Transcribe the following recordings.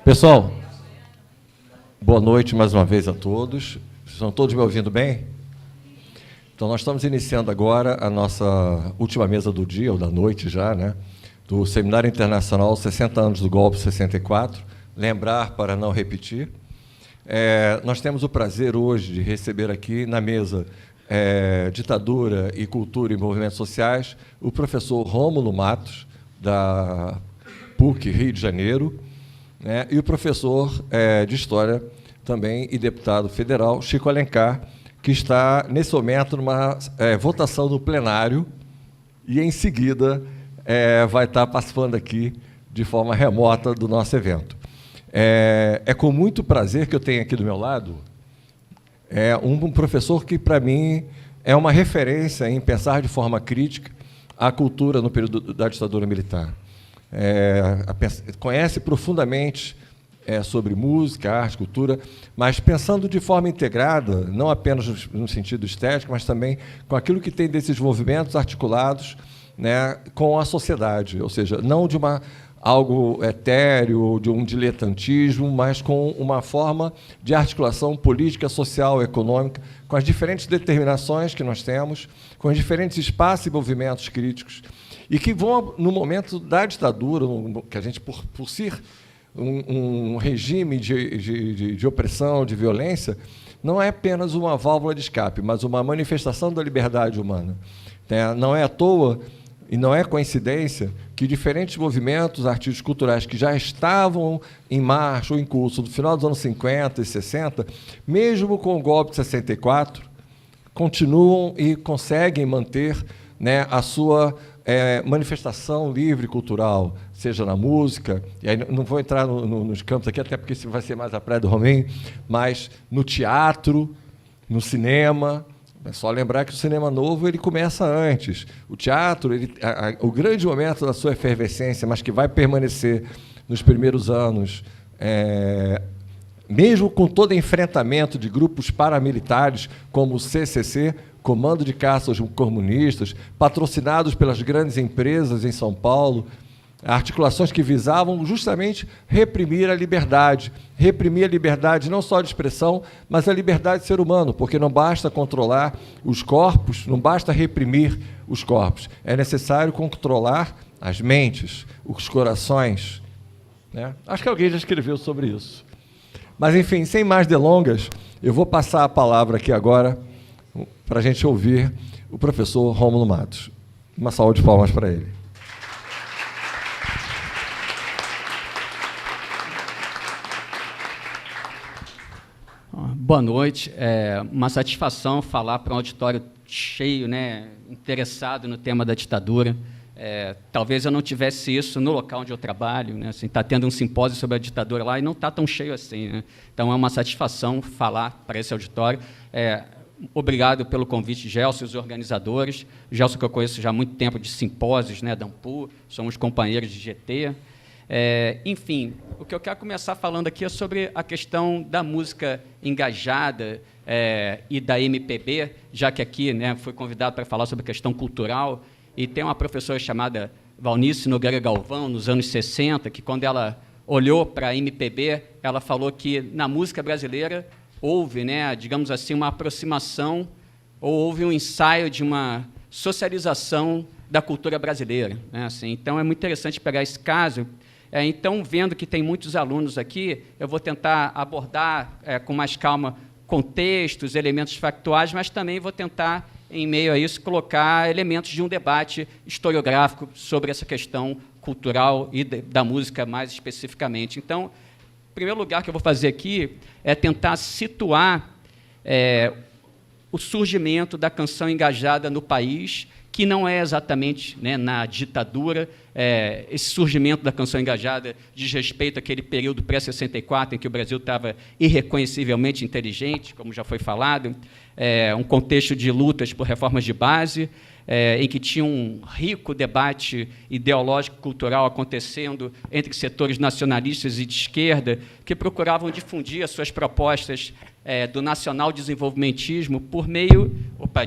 Pessoal, boa noite mais uma vez a todos. Estão todos me ouvindo bem? Então, nós estamos iniciando agora a nossa última mesa do dia, ou da noite já, né? Do Seminário Internacional 60 anos do Golpe 64. Lembrar para não repetir. Nós temos o prazer hoje de receber aqui na mesa Ditadura e Cultura e Movimentos Sociais o professor Rômulo Matos, da PUC Rio de Janeiro, né, e o professor de História também e deputado federal, Chico Alencar, que está, nesse momento, numa votação no plenário e, em seguida, vai estar participando aqui de forma remota do nosso evento. É com muito prazer que eu tenho aqui do meu lado um professor que, para mim, é uma referência em pensar de forma crítica a cultura no período da ditadura militar. Conhece profundamente sobre música, arte, cultura, mas pensando de forma integrada, não apenas no sentido estético, mas também com aquilo que tem desses movimentos articulados, né, com a sociedade, ou seja, não de algo etéreo, de um diletantismo, mas com uma forma de articulação política, social, econômica, com as diferentes determinações que nós temos, com os diferentes espaços e movimentos críticos, e que vão, no momento da ditadura, que a gente, por ser um regime de opressão, de violência, não é apenas uma válvula de escape, mas uma manifestação da liberdade humana. Não é à toa e não é coincidência que diferentes movimentos artísticos culturais que já estavam em marcha ou em curso no final dos anos 50 e 60, mesmo com o golpe de 64, continuam e conseguem manter, né, a sua manifestação livre cultural, seja na música, e aí não vou entrar nos campos aqui, até porque isso vai ser mais a praia do Romain, mas no teatro, no cinema. É só lembrar que o cinema novo ele começa antes. O teatro, o grande momento da sua efervescência, mas que vai permanecer nos primeiros anos, mesmo com todo enfrentamento de grupos paramilitares, como o CCC, Comando de Caça aos Comunistas, patrocinados pelas grandes empresas em São Paulo, articulações que visavam justamente reprimir a liberdade não só de expressão, mas a liberdade de ser humano, porque não basta controlar os corpos, não basta reprimir os corpos, é necessário controlar as mentes, os corações, né? Acho que alguém já escreveu sobre isso. Mas, enfim, sem mais delongas, eu vou passar a palavra aqui agora para a gente ouvir o professor Rômulo Matos. Uma salva de palmas para ele. Boa noite. Uma satisfação falar para um auditório cheio, né, interessado no tema da ditadura. Talvez eu não tivesse isso no local onde eu trabalho, né, assim, está tendo um simpósio sobre a ditadura lá e não está tão cheio assim, né? Então, é uma satisfação falar para esse auditório. Obrigado pelo convite, Gelson e os organizadores. Gelson, que eu conheço já há muito tempo de simpósios, né, da AMPU, somos companheiros de GT. Enfim, o que eu quero começar falando aqui é sobre a questão da música engajada e da MPB, já que aqui, né, fui convidado para falar sobre a questão cultural, e tem uma professora chamada Valnice Nogueira Galvão, nos anos 60, que, quando ela olhou para a MPB, ela falou que, na música brasileira, houve, né, digamos assim, uma aproximação, ou houve um ensaio de uma socialização da cultura brasileira, né, assim. Então, é muito interessante pegar esse caso. Então, vendo que tem muitos alunos aqui, eu vou tentar abordar com mais calma contextos, elementos factuais, mas também vou tentar, em meio a isso, colocar elementos de um debate historiográfico sobre essa questão cultural e da música mais especificamente. Então, o primeiro lugar que eu vou fazer aqui é tentar situar o surgimento da canção engajada no país, que não é exatamente, né, na ditadura. Esse surgimento da canção engajada diz respeito àquele período pré-64, em que o Brasil estava irreconhecivelmente inteligente, como já foi falado, um contexto de lutas por reformas de base, em que tinha um rico debate ideológico cultural acontecendo entre setores nacionalistas e de esquerda, que procuravam difundir as suas propostas do nacional-desenvolvimentismo por meio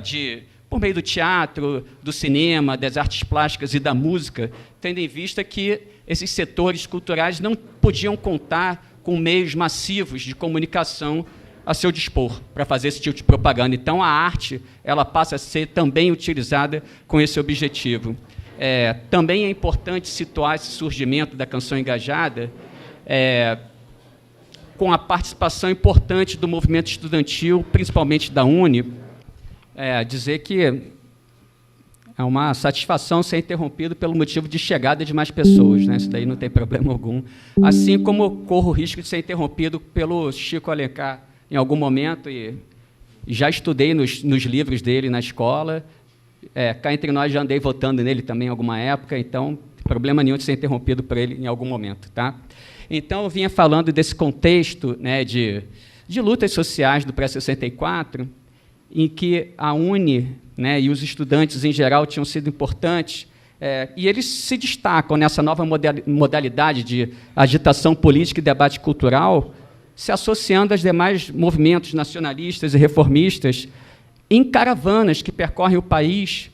de por meio do teatro, do cinema, das artes plásticas e da música, tendo em vista que esses setores culturais não podiam contar com meios massivos de comunicação a seu dispor para fazer esse tipo de propaganda. Então, a arte ela passa a ser também utilizada com esse objetivo. Também é importante situar esse surgimento da canção engajada com a participação importante do movimento estudantil, principalmente da UNE, dizer que é uma satisfação ser interrompido pelo motivo de chegada de mais pessoas, né? Isso daí não tem problema algum. Assim como corro o risco de ser interrompido pelo Chico Alencar em algum momento, e já estudei nos livros dele na escola, cá entre nós já andei votando nele também em alguma época, então, problema nenhum de ser interrompido por ele em algum momento. Tá? Então, eu vinha falando desse contexto, né, de lutas sociais do pré-64, em que a UNE, né, e os estudantes em geral tinham sido importantes, e eles se destacam nessa nova modalidade de agitação política e debate cultural, se associando aos demais movimentos nacionalistas e reformistas em caravanas que percorrem o país,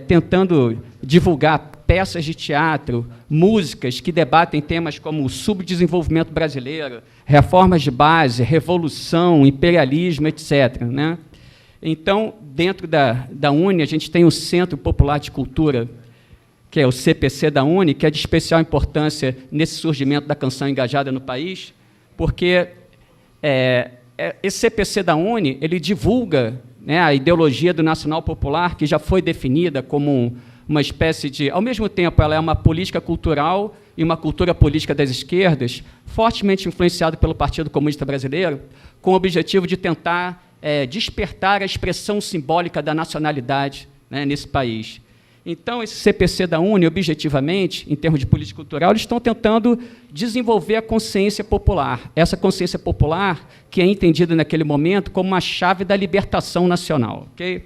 tentando divulgar peças de teatro, músicas que debatem temas como o subdesenvolvimento brasileiro, reformas de base, revolução, imperialismo, etc. Né? Então, dentro da UNE, a gente tem o Centro Popular de Cultura, que é o CPC da UNE, que é de especial importância nesse surgimento da canção engajada no país, porque esse CPC da UNE ele divulga, né, a ideologia do Nacional Popular, que já foi definida como uma espécie de... Ao mesmo tempo, ela é uma política cultural e uma cultura política das esquerdas, fortemente influenciada pelo Partido Comunista Brasileiro, com o objetivo de tentar despertar a expressão simbólica da nacionalidade, né, nesse país. Então, esse CPC da UNE, objetivamente, em termos de política cultural, eles estão tentando desenvolver a consciência popular. Essa consciência popular que é entendida naquele momento como uma chave da libertação nacional. Okay?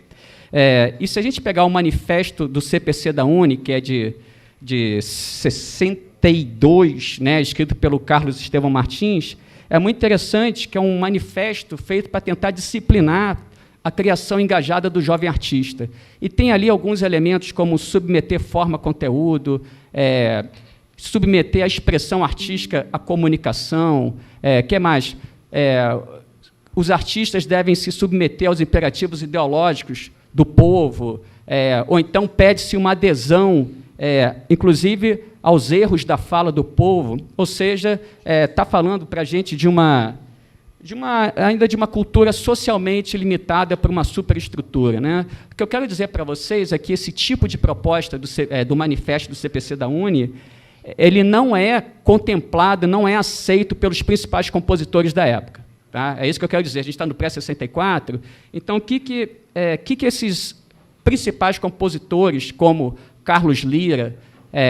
E se a gente pegar o manifesto do CPC da UNE, que é de 62, né, escrito pelo Carlos Estevão Martins, é muito interessante que é um manifesto feito para tentar disciplinar a criação engajada do jovem artista. E tem ali alguns elementos como submeter forma a conteúdo, submeter a expressão artística à comunicação, que mais? Os artistas devem se submeter aos imperativos ideológicos do povo, ou então pede-se uma adesão, inclusive, aos erros da fala do povo, ou seja, está falando para a gente ainda de uma cultura socialmente limitada por uma superestrutura. Né? O que eu quero dizer para vocês é que esse tipo de proposta do manifesto do CPC da UNE, ele não é contemplado, não é aceito pelos principais compositores da época. Tá? É isso que eu quero dizer. A gente está no pré-64, então o que esses principais compositores, como Carlos Lira,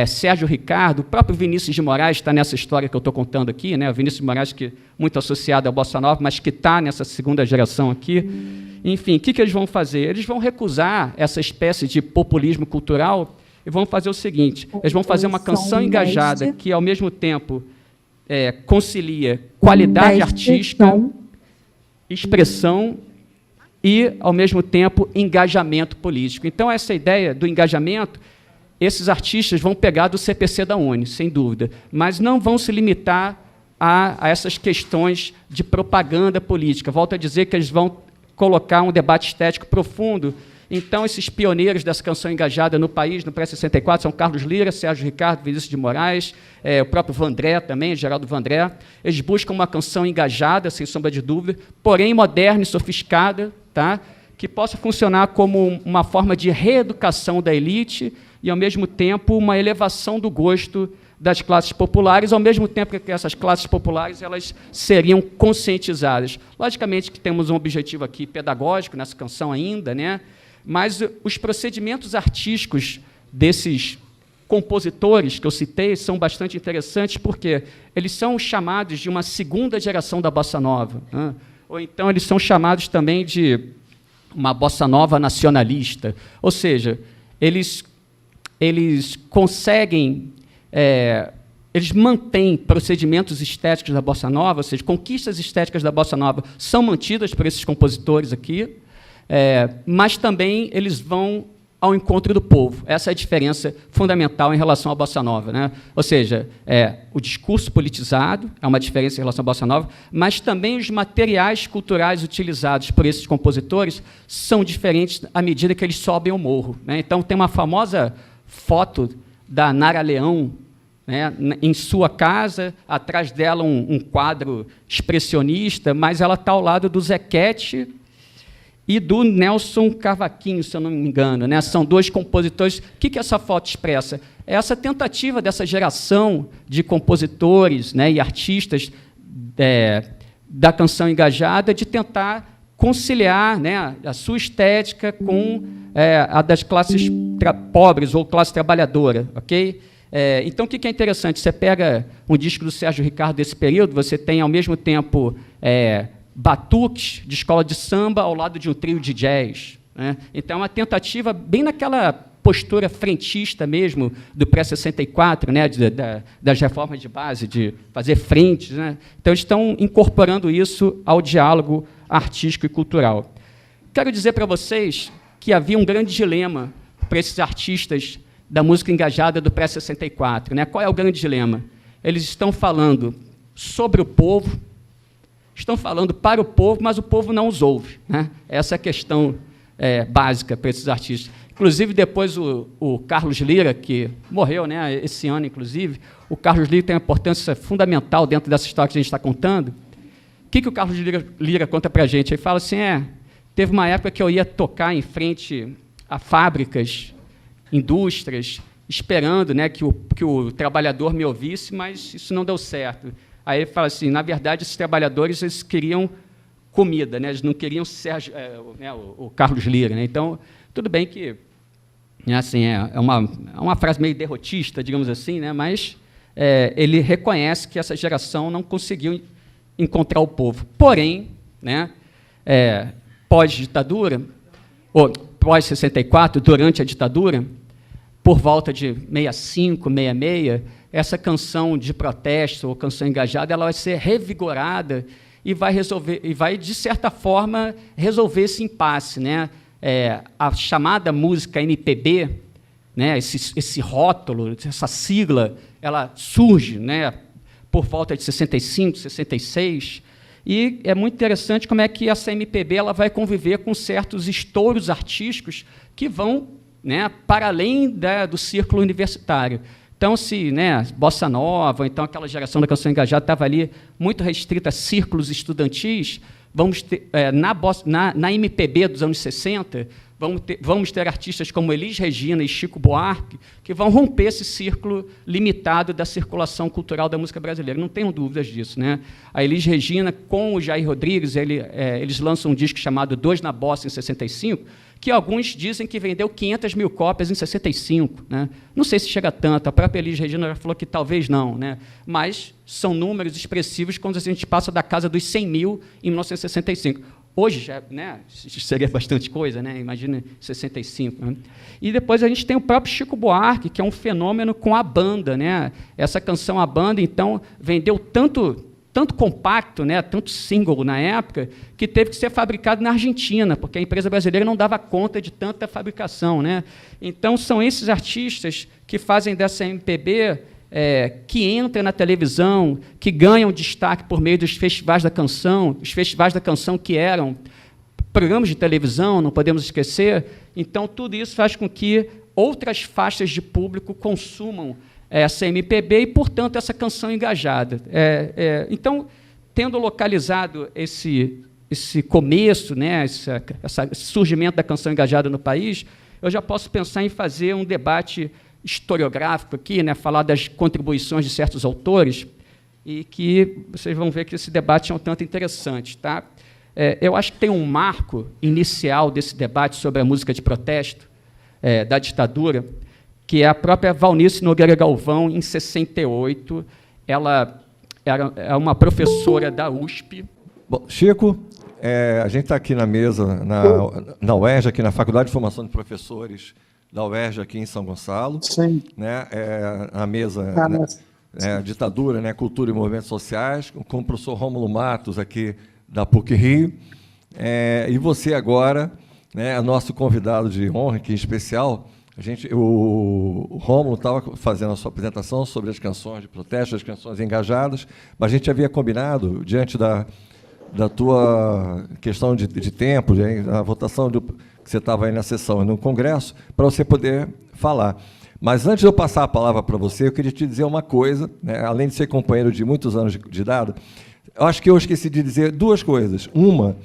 Sérgio Ricardo, o próprio Vinícius de Moraes está nessa história que eu estou contando aqui, né? O Vinícius de Moraes, que muito associado à Bossa Nova, mas que está nessa segunda geração aqui. Enfim, o que eles vão fazer? Eles vão recusar essa espécie de populismo cultural e vão fazer o seguinte, eles vão fazer uma canção engajada que, ao mesmo tempo, concilia qualidade artística, expressão e, ao mesmo tempo, engajamento político. Então, essa ideia do engajamento, esses artistas vão pegar do CPC da UNE, sem dúvida, mas não vão se limitar a essas questões de propaganda política. Volto a dizer que eles vão colocar um debate estético profundo. Então, esses pioneiros dessa canção engajada no país, no pré-64, são Carlos Lira, Sérgio Ricardo, Vinícius de Moraes, o próprio Vandré também, Geraldo Vandré. Eles buscam uma canção engajada, sem sombra de dúvida, porém moderna e sofisticada, tá? Que possa funcionar como uma forma de reeducação da elite e, ao mesmo tempo, uma elevação do gosto das classes populares, ao mesmo tempo que essas classes populares elas seriam conscientizadas. Logicamente que temos um objetivo aqui pedagógico nessa canção ainda, né? Mas os procedimentos artísticos desses compositores que eu citei são bastante interessantes porque eles são chamados de uma segunda geração da Bossa Nova, né? Ou então eles são chamados também de uma Bossa Nova nacionalista, ou seja, eles conseguem, eles mantêm procedimentos estéticos da Bossa Nova, ou seja, conquistas estéticas da Bossa Nova são mantidas por esses compositores aqui, mas também eles vão ao encontro do povo. Essa é a diferença fundamental em relação à bossa nova, né? Ou seja, o discurso politizado é uma diferença em relação à bossa nova, mas também os materiais culturais utilizados por esses compositores são diferentes à medida que eles sobem o morro, né? Então, tem uma famosa foto da Nara Leão, né, em sua casa, atrás dela um quadro expressionista, mas ela está ao lado do Zequete e do Nelson Cavaquinho, se eu não me engano, né? São dois compositores. O que essa foto expressa? É essa tentativa dessa geração de compositores, né, e artistas da canção engajada de tentar conciliar, né, a sua estética com a das classes pobres ou classe trabalhadora, ok? Então, o que é interessante? Você pega um disco do Sérgio Ricardo desse período, você tem, ao mesmo tempo, batuques de escola de samba ao lado de um trio de jazz, né? Então, é uma tentativa bem naquela postura frentista mesmo do pré-64, né? Das reformas de base, de fazer frentes, né? Então, eles estão incorporando isso ao diálogo artístico e cultural. Quero dizer para vocês que havia um grande dilema para esses artistas da música engajada do pré-64, né? Qual é o grande dilema? Eles estão falando sobre o povo, estão falando para o povo, mas o povo não os ouve, né? Essa é a questão básica para esses artistas. Inclusive, depois, o Carlos Lyra, que morreu, né, esse ano, inclusive, o Carlos Lyra tem uma importância fundamental dentro dessa história que a gente está contando. O que o Carlos Lyra conta para a gente? Ele fala assim, teve uma época que eu ia tocar em frente a fábricas, indústrias, esperando, né, que o trabalhador me ouvisse, mas isso não deu certo. Aí ele fala assim, na verdade, esses trabalhadores eles queriam comida, né, eles não queriam o Carlos Lyra, né? Então, tudo bem que assim, é uma frase meio derrotista, digamos assim, né, mas ele reconhece que essa geração não conseguiu encontrar o povo. Porém, né, pós-ditadura, ou pós-64, durante a ditadura, por volta de 65, 66, essa canção de protesto ou canção engajada, ela vai ser revigorada e vai resolver, e vai, de certa forma, resolver esse impasse, né? A chamada música MPB, né, esse rótulo, essa sigla, ela surge, né, por volta de 65, 66, e é muito interessante como é que essa MPB ela vai conviver com certos estouros artísticos que vão, né, para além do círculo universitário. Então, se, né, bossa nova, então aquela geração da canção engajada estava ali muito restrita a círculos estudantis, vamos ter, na MPB dos anos 60, vamos ter artistas como Elis Regina e Chico Buarque, que vão romper esse círculo limitado da circulação cultural da música brasileira. Não tenham dúvidas disso, né? A Elis Regina, com o Jair Rodrigues, eles lançam um disco chamado Dois na Bossa, em 65, que alguns dizem que vendeu 500 mil cópias em 65. Né? Não sei se chega tanto, a própria Elis Regina já falou que talvez não, né? Mas são números expressivos quando a gente passa da casa dos 100 mil em 1965. Hoje, já, né, seria bastante coisa, né? Imagina 65. Né? E depois a gente tem o próprio Chico Buarque, que é um fenômeno com a banda. Né? Essa canção, a banda, então, vendeu tanto compacto, né, tanto single na época, que teve que ser fabricado na Argentina, porque a empresa brasileira não dava conta de tanta fabricação. Né? Então, são esses artistas que fazem dessa MPB, que entra na televisão, que ganham destaque por meio dos festivais da canção, os festivais da canção que eram programas de televisão, não podemos esquecer. Então, tudo isso faz com que outras faixas de público consumam essa MPB e, portanto, essa canção engajada. Então, tendo localizado esse começo, né, esse surgimento da canção engajada no país, eu já posso pensar em fazer um debate historiográfico aqui, né, falar das contribuições de certos autores, e que vocês vão ver que esse debate é um tanto interessante. Tá? Eu acho que tem um marco inicial desse debate sobre a música de protesto da ditadura, que é a própria Valnice Nogueira Galvão, em 68. Ela é uma professora da USP. Bom, Chico, a gente está aqui na mesa, na UERJ, aqui na Faculdade de Formação de Professores da UERJ, aqui em São Gonçalo. Sim. Né, a mesa Ditadura, né, Cultura e Movimentos Sociais, com o professor Rômulo Matos, aqui da PUC-Rio. E você agora né, nosso convidado de honra, que em especial, o Rômulo estava fazendo a sua apresentação sobre as canções de protesto, as canções engajadas, mas a gente havia combinado, diante da tua questão de tempo, a votação que você estava aí na sessão e no Congresso, para você poder falar. Mas antes de eu passar a palavra para você, eu queria te dizer uma coisa, né? Além de ser companheiro de muitos anos de idade, eu acho que eu esqueci de dizer duas coisas. Uma,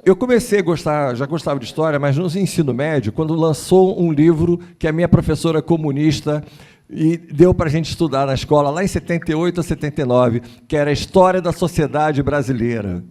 eu comecei a gostar, já gostava de história, mas no ensino médio, quando lançou um livro que a minha professora comunista e deu para a gente estudar na escola, lá em 78 a 79, que era a História da Sociedade Brasileira.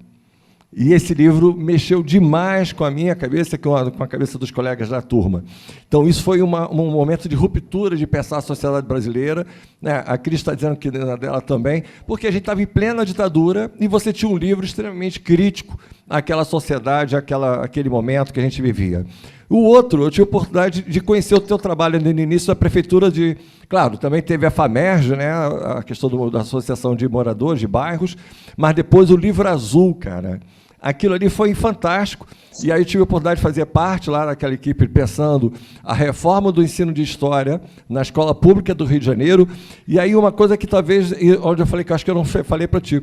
E esse livro mexeu demais com a minha cabeça e com a cabeça dos colegas da turma. Então, isso foi um momento de ruptura de pensar a sociedade brasileira, né? A Cris está dizendo que dela também, porque a gente estava em plena ditadura e você tinha um livro extremamente crítico àquela sociedade, àquele momento que a gente vivia. O outro, eu tive a oportunidade de conhecer o teu trabalho no início da prefeitura de... Claro, também teve a FAMERJ, né, a questão da Associação de Moradores de Bairros, mas depois o Livro Azul, cara. Aquilo ali foi fantástico. E aí eu tive a oportunidade de fazer parte lá daquela equipe pensando a reforma do ensino de História na Escola Pública do Rio de Janeiro. E aí uma coisa que talvez, onde eu falei que eu acho que eu não falei para ti,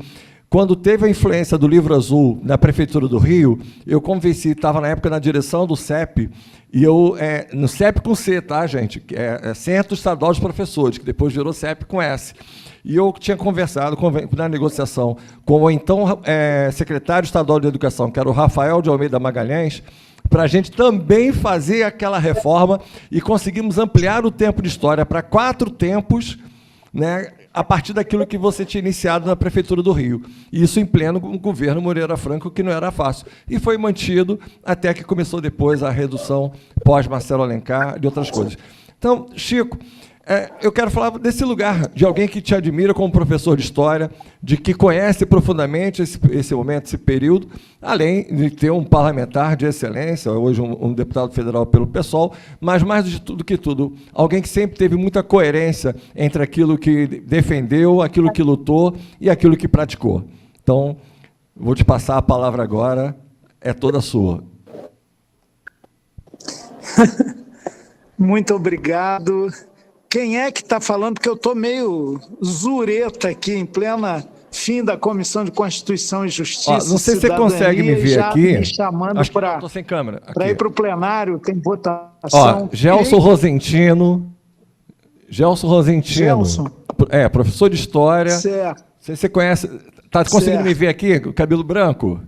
quando teve a influência do Livro Azul na Prefeitura do Rio, eu convenci, estava na época na direção do CEP, e eu, no CEP com C, tá, gente? Centro Estadual de Professores, que depois virou CEP com S. E eu tinha conversado na negociação com o então secretário estadual de Educação, que era o Rafael de Almeida Magalhães, para a gente também fazer aquela reforma, e conseguimos ampliar o tempo de história para 4 tempos, né, a partir daquilo que você tinha iniciado na Prefeitura do Rio. E isso em pleno governo Moreira Franco, que não era fácil. E foi mantido até que começou depois a redução pós-Marcelo Alencar de outras coisas. Então, Chico, eu quero falar desse lugar, de alguém que te admira como professor de história, de que conhece profundamente esse momento, esse período, além de ter um parlamentar de excelência, hoje um deputado federal pelo PSOL, mas, mais de tudo que tudo, alguém que sempre teve muita coerência entre aquilo que defendeu, aquilo que lutou e aquilo que praticou. Então, vou te passar a palavra agora, é toda sua. Muito obrigado. Quem é que está falando? Porque eu estou meio zureta aqui, em plena fim da Comissão de Constituição e Justiça. Não sei se você consegue me ver aqui. Me chamando para estou sem câmera. Para ir para o plenário, tem votação. Gelson Rosentino. Gelson. Professor de História. Certo. Não sei se você conhece. Está conseguindo me ver aqui, com o cabelo branco?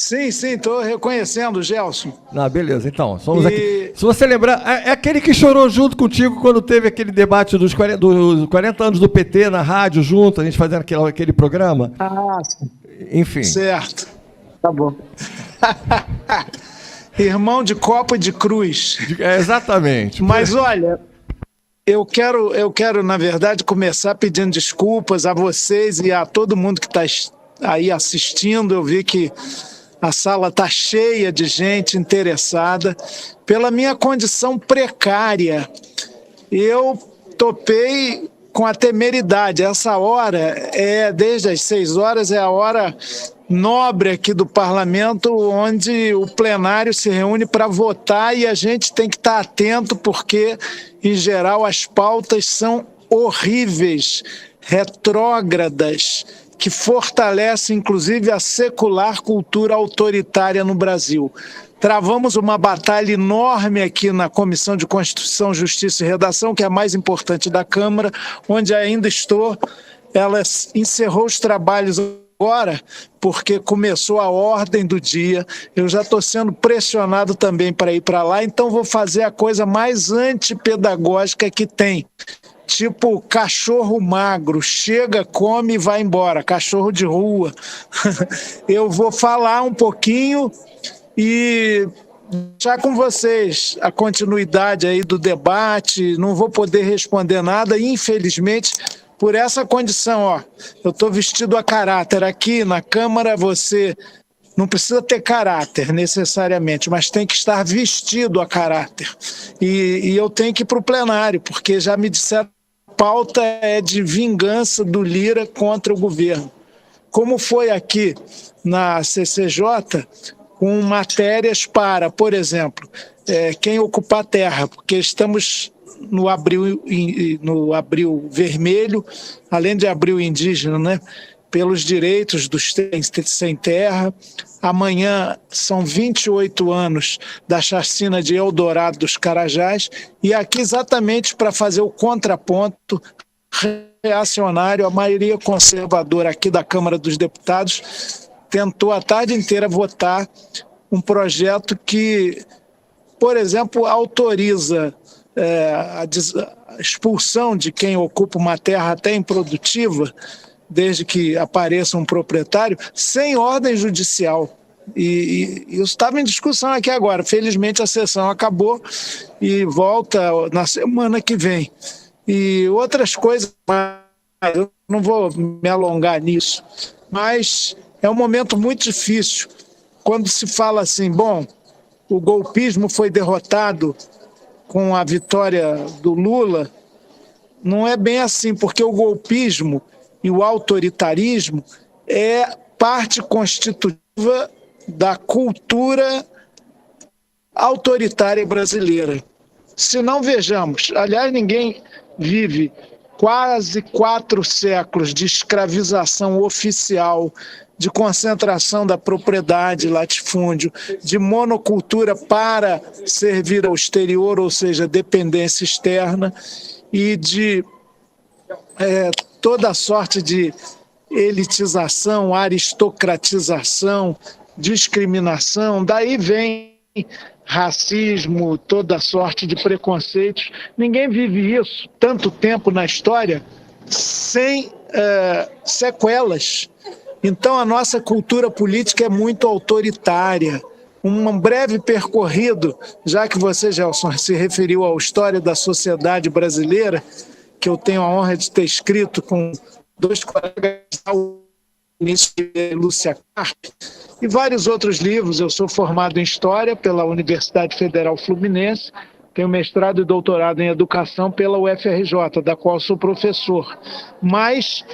Sim, estou reconhecendo, Gelson. Beleza, então, somos aqui. Se você lembrar, é aquele que chorou junto contigo quando teve aquele debate dos 40 anos do PT na rádio, junto, a gente fazendo aquele programa. Sim. Enfim. Certo, tá bom. Irmão de copo e de cruz. Exatamente. Mas, olha, eu quero, na verdade, começar pedindo desculpas a vocês e a todo mundo que está aí assistindo. Eu vi que a sala está cheia de gente interessada. Pela minha condição precária, eu topei com a temeridade. Essa hora, desde as 6 horas, é a hora nobre aqui do parlamento, onde o plenário se reúne para votar, e a gente tem que estar atento, porque, em geral, as pautas são horríveis, retrógradas, que fortalece, inclusive, a secular cultura autoritária no Brasil. Travamos uma batalha enorme aqui na Comissão de Constituição, Justiça e Redação, que é a mais importante da Câmara, onde ainda estou. Ela encerrou os trabalhos agora, porque começou a ordem do dia. Eu já estou sendo pressionado também para ir para lá, então vou fazer a coisa mais antipedagógica que tem. Tipo cachorro magro, chega, come e vai embora, cachorro de rua. Eu vou falar um pouquinho e deixar com vocês a continuidade aí do debate. Não vou poder responder nada, infelizmente, por essa condição. Eu estou vestido a caráter. Aqui na Câmara você não precisa ter caráter necessariamente, mas tem que estar vestido a caráter. E eu tenho que ir para o plenário, porque já me disseram que a pauta é de vingança do Lira contra o governo. Como foi aqui na CCJ, com matérias para, por exemplo, quem ocupar a terra, porque estamos no abril vermelho, além de abril indígena, né, pelos direitos dos sem terra. Amanhã são 28 anos da chacina de Eldorado dos Carajás, e aqui exatamente para fazer o contraponto reacionário, a maioria conservadora aqui da Câmara dos Deputados tentou a tarde inteira votar um projeto que, por exemplo, autoriza a expulsão de quem ocupa uma terra até improdutiva, desde que apareça um proprietário, sem ordem judicial. E isso estava em discussão aqui agora. Felizmente a sessão acabou e volta na semana que vem. E outras coisas, eu não vou me alongar nisso, mas é um momento muito difícil quando se fala assim, bom, o golpismo foi derrotado com a vitória do Lula. Não é bem assim, porque o golpismo e o autoritarismo é parte constitutiva da cultura autoritária brasileira. Se não vejamos, aliás, ninguém vive quase 4 séculos de escravização oficial, de concentração da propriedade, latifúndio, de monocultura para servir ao exterior, ou seja, dependência externa, e de toda sorte de elitização, aristocratização, discriminação. Daí vem racismo, toda sorte de preconceitos. Ninguém vive isso tanto tempo na história sem sequelas. Então a nossa cultura política é muito autoritária. Um breve percorrido, já que você, Gelson, se referiu à história da sociedade brasileira, que eu tenho a honra de ter escrito com 2 colegas, Lúcia Carpe, e vários outros livros. Eu sou formado em História pela Universidade Federal Fluminense, tenho mestrado e doutorado em Educação pela UFRJ, da qual sou professor. Mas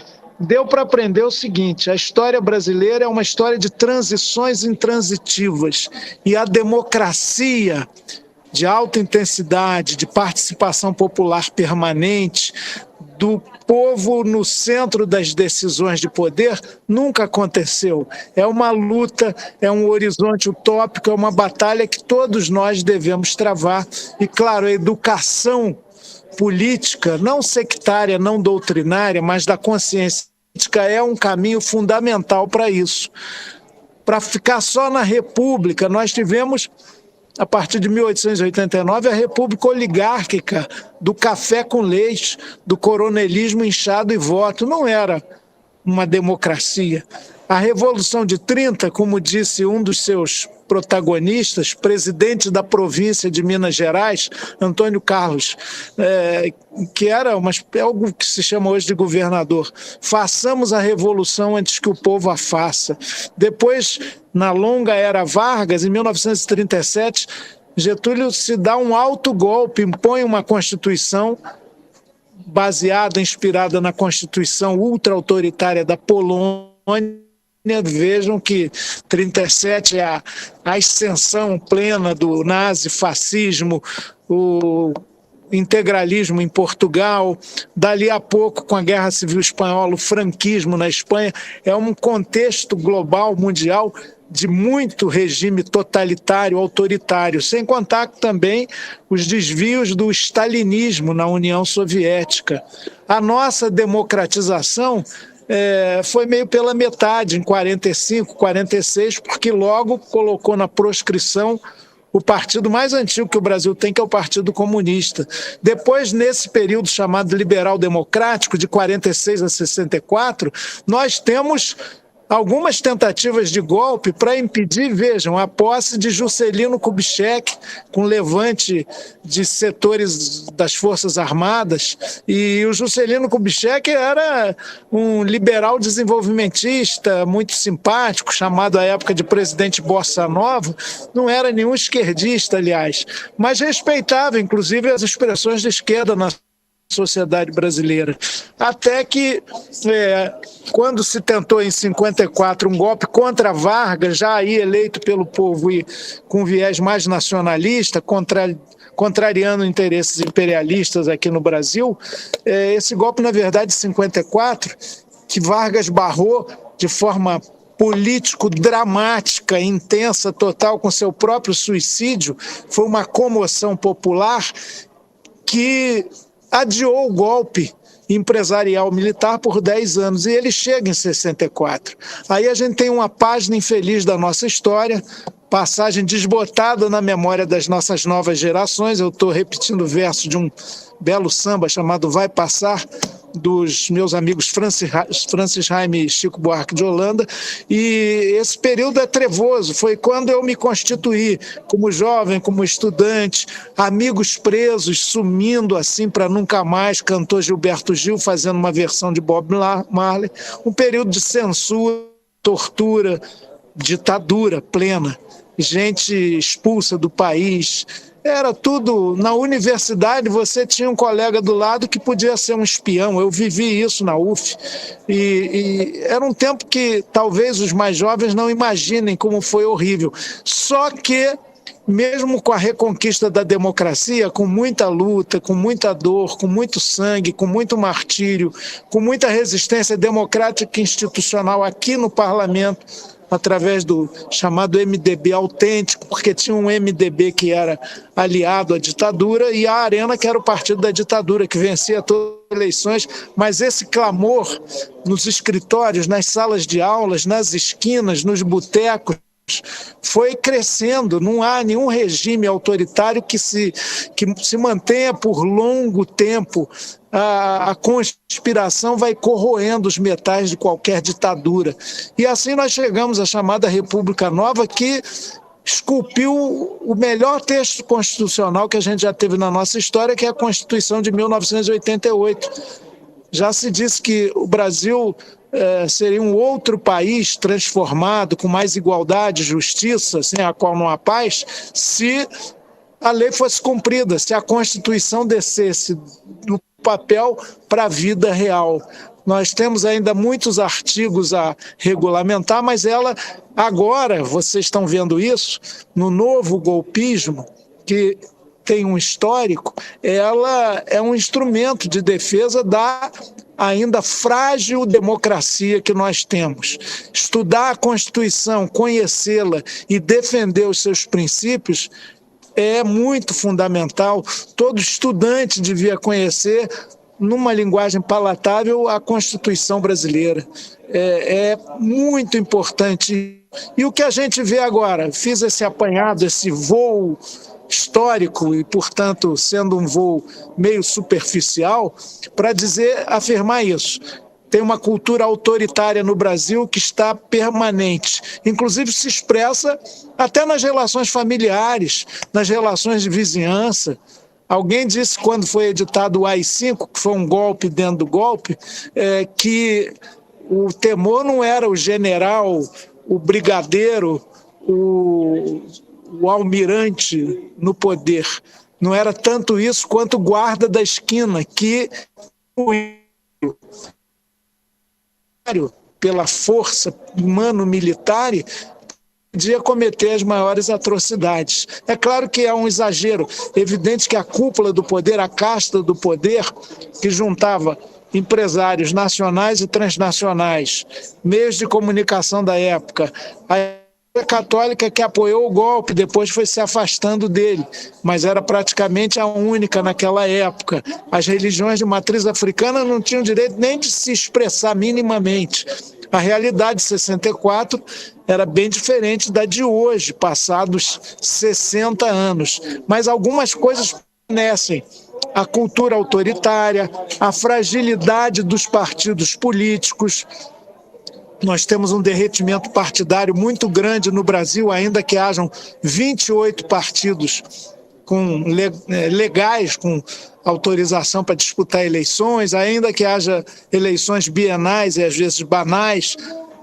deu para aprender o seguinte: a história brasileira é uma história de transições intransitivas, e a democracia de alta intensidade, de participação popular permanente, do povo no centro das decisões de poder, nunca aconteceu. É uma luta, é um horizonte utópico, é uma batalha que todos nós devemos travar. E, claro, a educação política, não sectária, não doutrinária, mas da consciência política, é um caminho fundamental para isso. Para ficar só na República, nós tivemos, a partir de 1889, a República Oligárquica, do café com leite, do coronelismo inchado e voto. Não era uma democracia. A Revolução de 30, como disse um dos seus protagonistas, presidente da província de Minas Gerais, Antônio Carlos, que era algo que se chama hoje de governador: façamos a revolução antes que o povo a faça. Depois, na longa era Vargas, em 1937, Getúlio se dá um autogolpe, impõe uma Constituição baseada, inspirada na Constituição ultra-autoritária da Polônia. Vejam que 37 é a ascensão plena do nazifascismo, o integralismo em Portugal. Dali a pouco, com a Guerra Civil Espanhola, o franquismo na Espanha. É um contexto global, mundial, de muito regime totalitário, autoritário, sem contar também os desvios do stalinismo na União Soviética. A nossa democratização foi meio pela metade, em 45, 46, porque logo colocou na proscrição o partido mais antigo que o Brasil tem, que é o Partido Comunista. Depois, nesse período chamado liberal democrático, de 46 a 64, nós temos algumas tentativas de golpe para impedir, vejam, a posse de Juscelino Kubitschek, com levante de setores das Forças Armadas. E o Juscelino Kubitschek era um liberal desenvolvimentista, muito simpático, chamado à época de presidente Bossa Nova. Não era nenhum esquerdista, aliás, mas respeitava, inclusive, as expressões de esquerda sociedade brasileira. Até que, quando se tentou em 54 um golpe contra Vargas, já aí eleito pelo povo e com viés mais nacionalista, contrariando interesses imperialistas aqui no Brasil, esse golpe, na verdade, de 54, que Vargas barrou de forma político-dramática, intensa, total, com seu próprio suicídio, foi uma comoção popular que adiou o golpe empresarial militar por 10 anos, e ele chega em 64. Aí a gente tem uma página infeliz da nossa história, passagem desbotada na memória das nossas novas gerações. Eu estou repetindo o verso de um belo samba chamado Vai Passar, dos meus amigos Francis Haime e Chico Buarque de Holanda, e esse período é trevoso. Foi quando eu me constituí como jovem, como estudante, amigos presos, sumindo assim para nunca mais, cantor Gilberto Gil fazendo uma versão de Bob Marley, um período de censura, tortura, ditadura plena, gente expulsa do país. Era tudo. Na universidade você tinha um colega do lado que podia ser um espião. Eu vivi isso na UF. E era um tempo que talvez os mais jovens não imaginem como foi horrível. Só que, mesmo com a reconquista da democracia, com muita luta, com muita dor, com muito sangue, com muito martírio, com muita resistência democrática e institucional aqui no parlamento, através do chamado MDB autêntico, porque tinha um MDB que era aliado à ditadura e a Arena, que era o partido da ditadura, que vencia todas as eleições, mas esse clamor nos escritórios, nas salas de aulas, nas esquinas, nos botecos, foi crescendo. Não há nenhum regime autoritário que se mantenha por longo tempo. A conspiração vai corroendo os metais de qualquer ditadura. E assim nós chegamos à chamada República Nova, que esculpiu o melhor texto constitucional que a gente já teve na nossa história, que é a Constituição de 1988. Já se disse que o Brasil seria um outro país transformado, com mais igualdade, justiça, sem a qual não há paz, se a lei fosse cumprida, se a Constituição descesse do papel para a vida real. Nós temos ainda muitos artigos a regulamentar, mas ela, agora, vocês estão vendo isso, no novo golpismo, que tem um histórico, ela é um instrumento de defesa da ainda frágil democracia que nós temos. Estudar a Constituição, conhecê-la e defender os seus princípios é muito fundamental. Todo estudante devia conhecer, numa linguagem palatável, a Constituição brasileira. É muito importante. E o que a gente vê agora? Fiz esse apanhado, esse voo histórico e, portanto, sendo um voo meio superficial, para afirmar isso. Tem uma cultura autoritária no Brasil que está permanente. Inclusive se expressa até nas relações familiares, nas relações de vizinhança. Alguém disse, quando foi editado o AI-5, que foi um golpe dentro do golpe, que o temor não era o general, o brigadeiro, o almirante no poder. Não era tanto isso quanto o guarda da esquina, que pela força humano-militar podia cometer as maiores atrocidades. É claro que é um exagero, evidente que a cúpula do poder, a casta do poder, que juntava empresários nacionais e transnacionais, meios de comunicação da época, a Igreja Católica, que apoiou o golpe, depois foi se afastando dele, mas era praticamente a única naquela época. As religiões de matriz africana não tinham direito nem de se expressar minimamente. A realidade de 64 era bem diferente da de hoje, passados 60 anos. Mas algumas coisas permanecem. A cultura autoritária, a fragilidade dos partidos políticos. Nós temos um derretimento partidário muito grande no Brasil, ainda que hajam 28 partidos legais, com autorização para disputar eleições, ainda que haja eleições bienais e às vezes banais.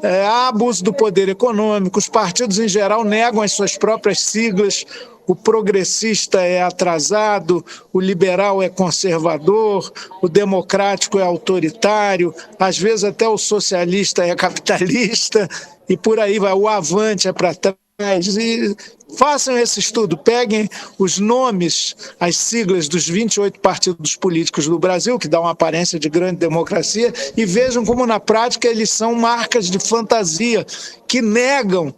há abuso do poder econômico, os partidos em geral negam as suas próprias siglas, o progressista é atrasado, o liberal é conservador, o democrático é autoritário, às vezes até o socialista é capitalista, e por aí vai, o avante é para trás. E façam esse estudo, peguem os nomes, as siglas dos 28 partidos políticos do Brasil, que dá uma aparência de grande democracia, e vejam como na prática eles são marcas de fantasia, que negam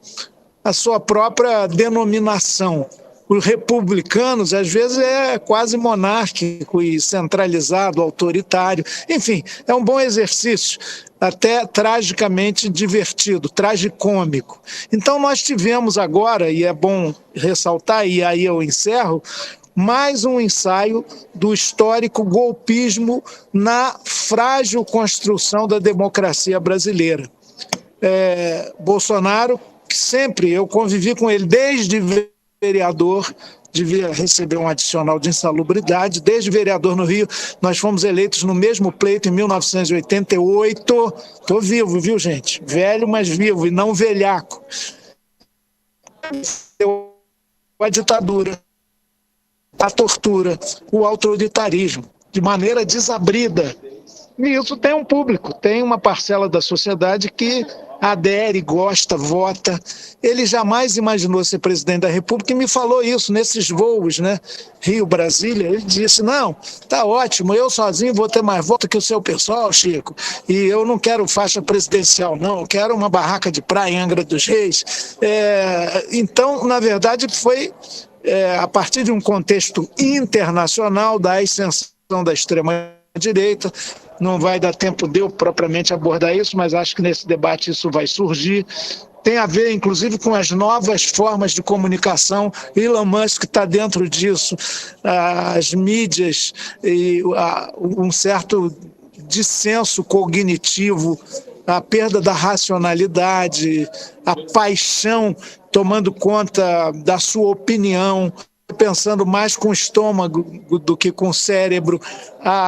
a sua própria denominação. Os republicanos, às vezes, é quase monárquico e centralizado, autoritário. Enfim, é um bom exercício, até tragicamente divertido, tragicômico. Então, nós tivemos agora, e é bom ressaltar, e aí eu encerro, mais um ensaio do histórico golpismo na frágil construção da democracia brasileira. Bolsonaro, que sempre eu convivi com ele desde vereador, devia receber um adicional de insalubridade. Desde vereador no Rio, nós fomos eleitos no mesmo pleito em 1988. Estou vivo, viu, gente? Velho, mas vivo, e não velhaco. A ditadura, a tortura, o autoritarismo, de maneira desabrida. E isso tem um público, tem uma parcela da sociedade que adere, gosta, vota. Ele jamais imaginou ser presidente da República e me falou isso nesses voos, né? Rio-Brasília. Ele disse, não, tá ótimo, eu sozinho vou ter mais voto que o seu pessoal, Chico, e eu não quero faixa presidencial, não, eu quero uma barraca de praia em Angra dos Reis. Então, na verdade, foi a partir de um contexto internacional da ascensão da extrema-direita. Não vai dar tempo de eu propriamente abordar isso, mas acho que nesse debate isso vai surgir. Tem a ver, inclusive, com as novas formas de comunicação. Elon Musk está dentro disso, as mídias e um certo dissenso cognitivo, a perda da racionalidade, a paixão tomando conta da sua opinião, pensando mais com o estômago do que com o cérebro,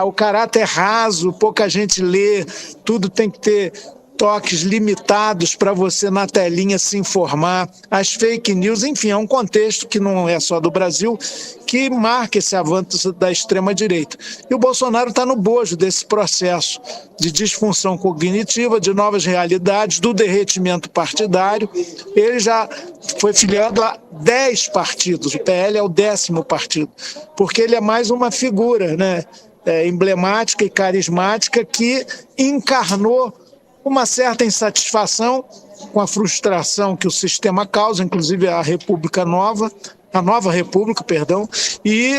o caráter raso, pouca gente lê, tudo tem que ter toques limitados para você na telinha se informar, as fake news, enfim, é um contexto que não é só do Brasil, que marca esse avanço da extrema-direita. E o Bolsonaro está no bojo desse processo de disfunção cognitiva, de novas realidades, do derretimento partidário. Ele já foi filiado a 10 partidos, o PL é o 10º partido, porque ele é mais uma figura, né, emblemática e carismática que encarnou uma certa insatisfação com a frustração que o sistema causa, inclusive a nova república, perdão, e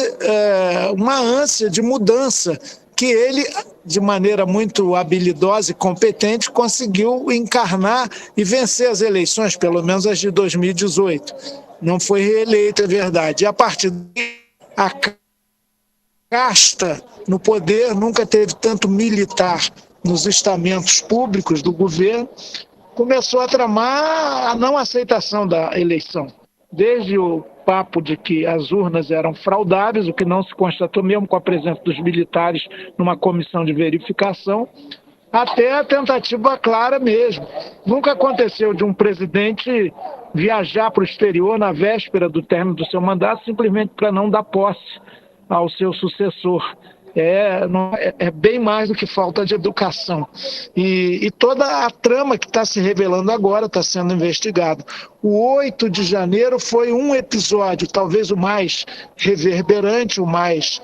uma ânsia de mudança que ele, de maneira muito habilidosa e competente, conseguiu encarnar e vencer as eleições, pelo menos as de 2018. Não foi reeleito, é verdade. E a partir daí, a casta no poder nunca teve tanto militar nos estamentos públicos do governo, começou a tramar a não aceitação da eleição. Desde o papo de que as urnas eram fraudáveis, o que não se constatou mesmo com a presença dos militares numa comissão de verificação, até a tentativa clara mesmo. Nunca aconteceu de um presidente viajar para o exterior na véspera do término do seu mandato simplesmente para não dar posse ao seu sucessor. É bem mais do que falta de educação. E toda a trama que está se revelando agora está sendo investigada. O 8 de janeiro foi um episódio, talvez o mais reverberante, o mais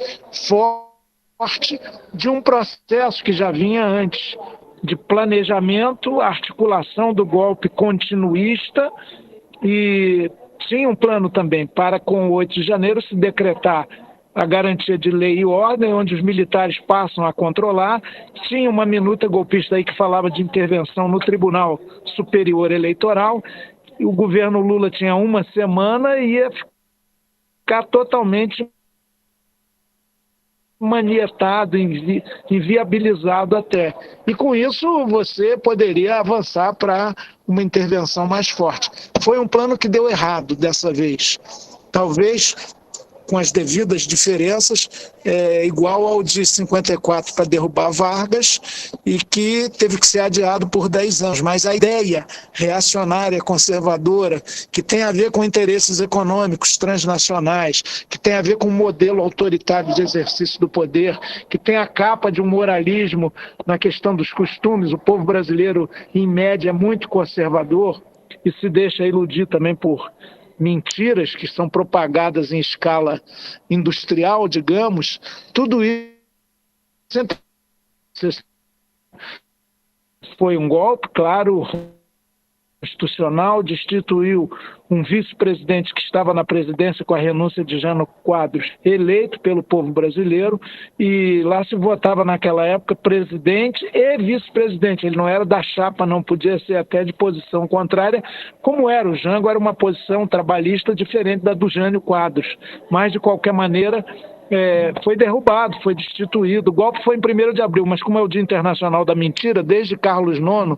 forte, de um processo que já vinha antes, de planejamento, articulação do golpe continuista, e tinha um plano também para, com o 8 de janeiro, se decretar a garantia de lei e ordem, onde os militares passam a controlar. Tinha uma minuta golpista aí que falava de intervenção no Tribunal Superior Eleitoral. E o governo Lula tinha uma semana e ia ficar totalmente manietado, inviabilizado até. E com isso você poderia avançar para uma intervenção mais forte. Foi um plano que deu errado dessa vez. Talvez com as devidas diferenças, igual ao de 54 para derrubar Vargas, e que teve que ser adiado por 10 anos. Mas a ideia reacionária, conservadora, que tem a ver com interesses econômicos transnacionais, que tem a ver com um modelo autoritário de exercício do poder, que tem a capa de um moralismo na questão dos costumes. O povo brasileiro, em média, é muito conservador e se deixa iludir também por mentiras que são propagadas em escala industrial, digamos. Tudo isso foi um golpe, claro, constitucional, destituiu um vice-presidente que estava na presidência com a renúncia de Jânio Quadros, eleito pelo povo brasileiro, e lá se votava naquela época presidente e vice-presidente. Ele não era da chapa, não podia ser até de posição contrária, como era o Jango, era uma posição trabalhista diferente da do Jânio Quadros, mas de qualquer maneira foi derrubado, foi destituído. O golpe foi em 1º de abril, mas como é o Dia Internacional da Mentira, desde Carlos IX,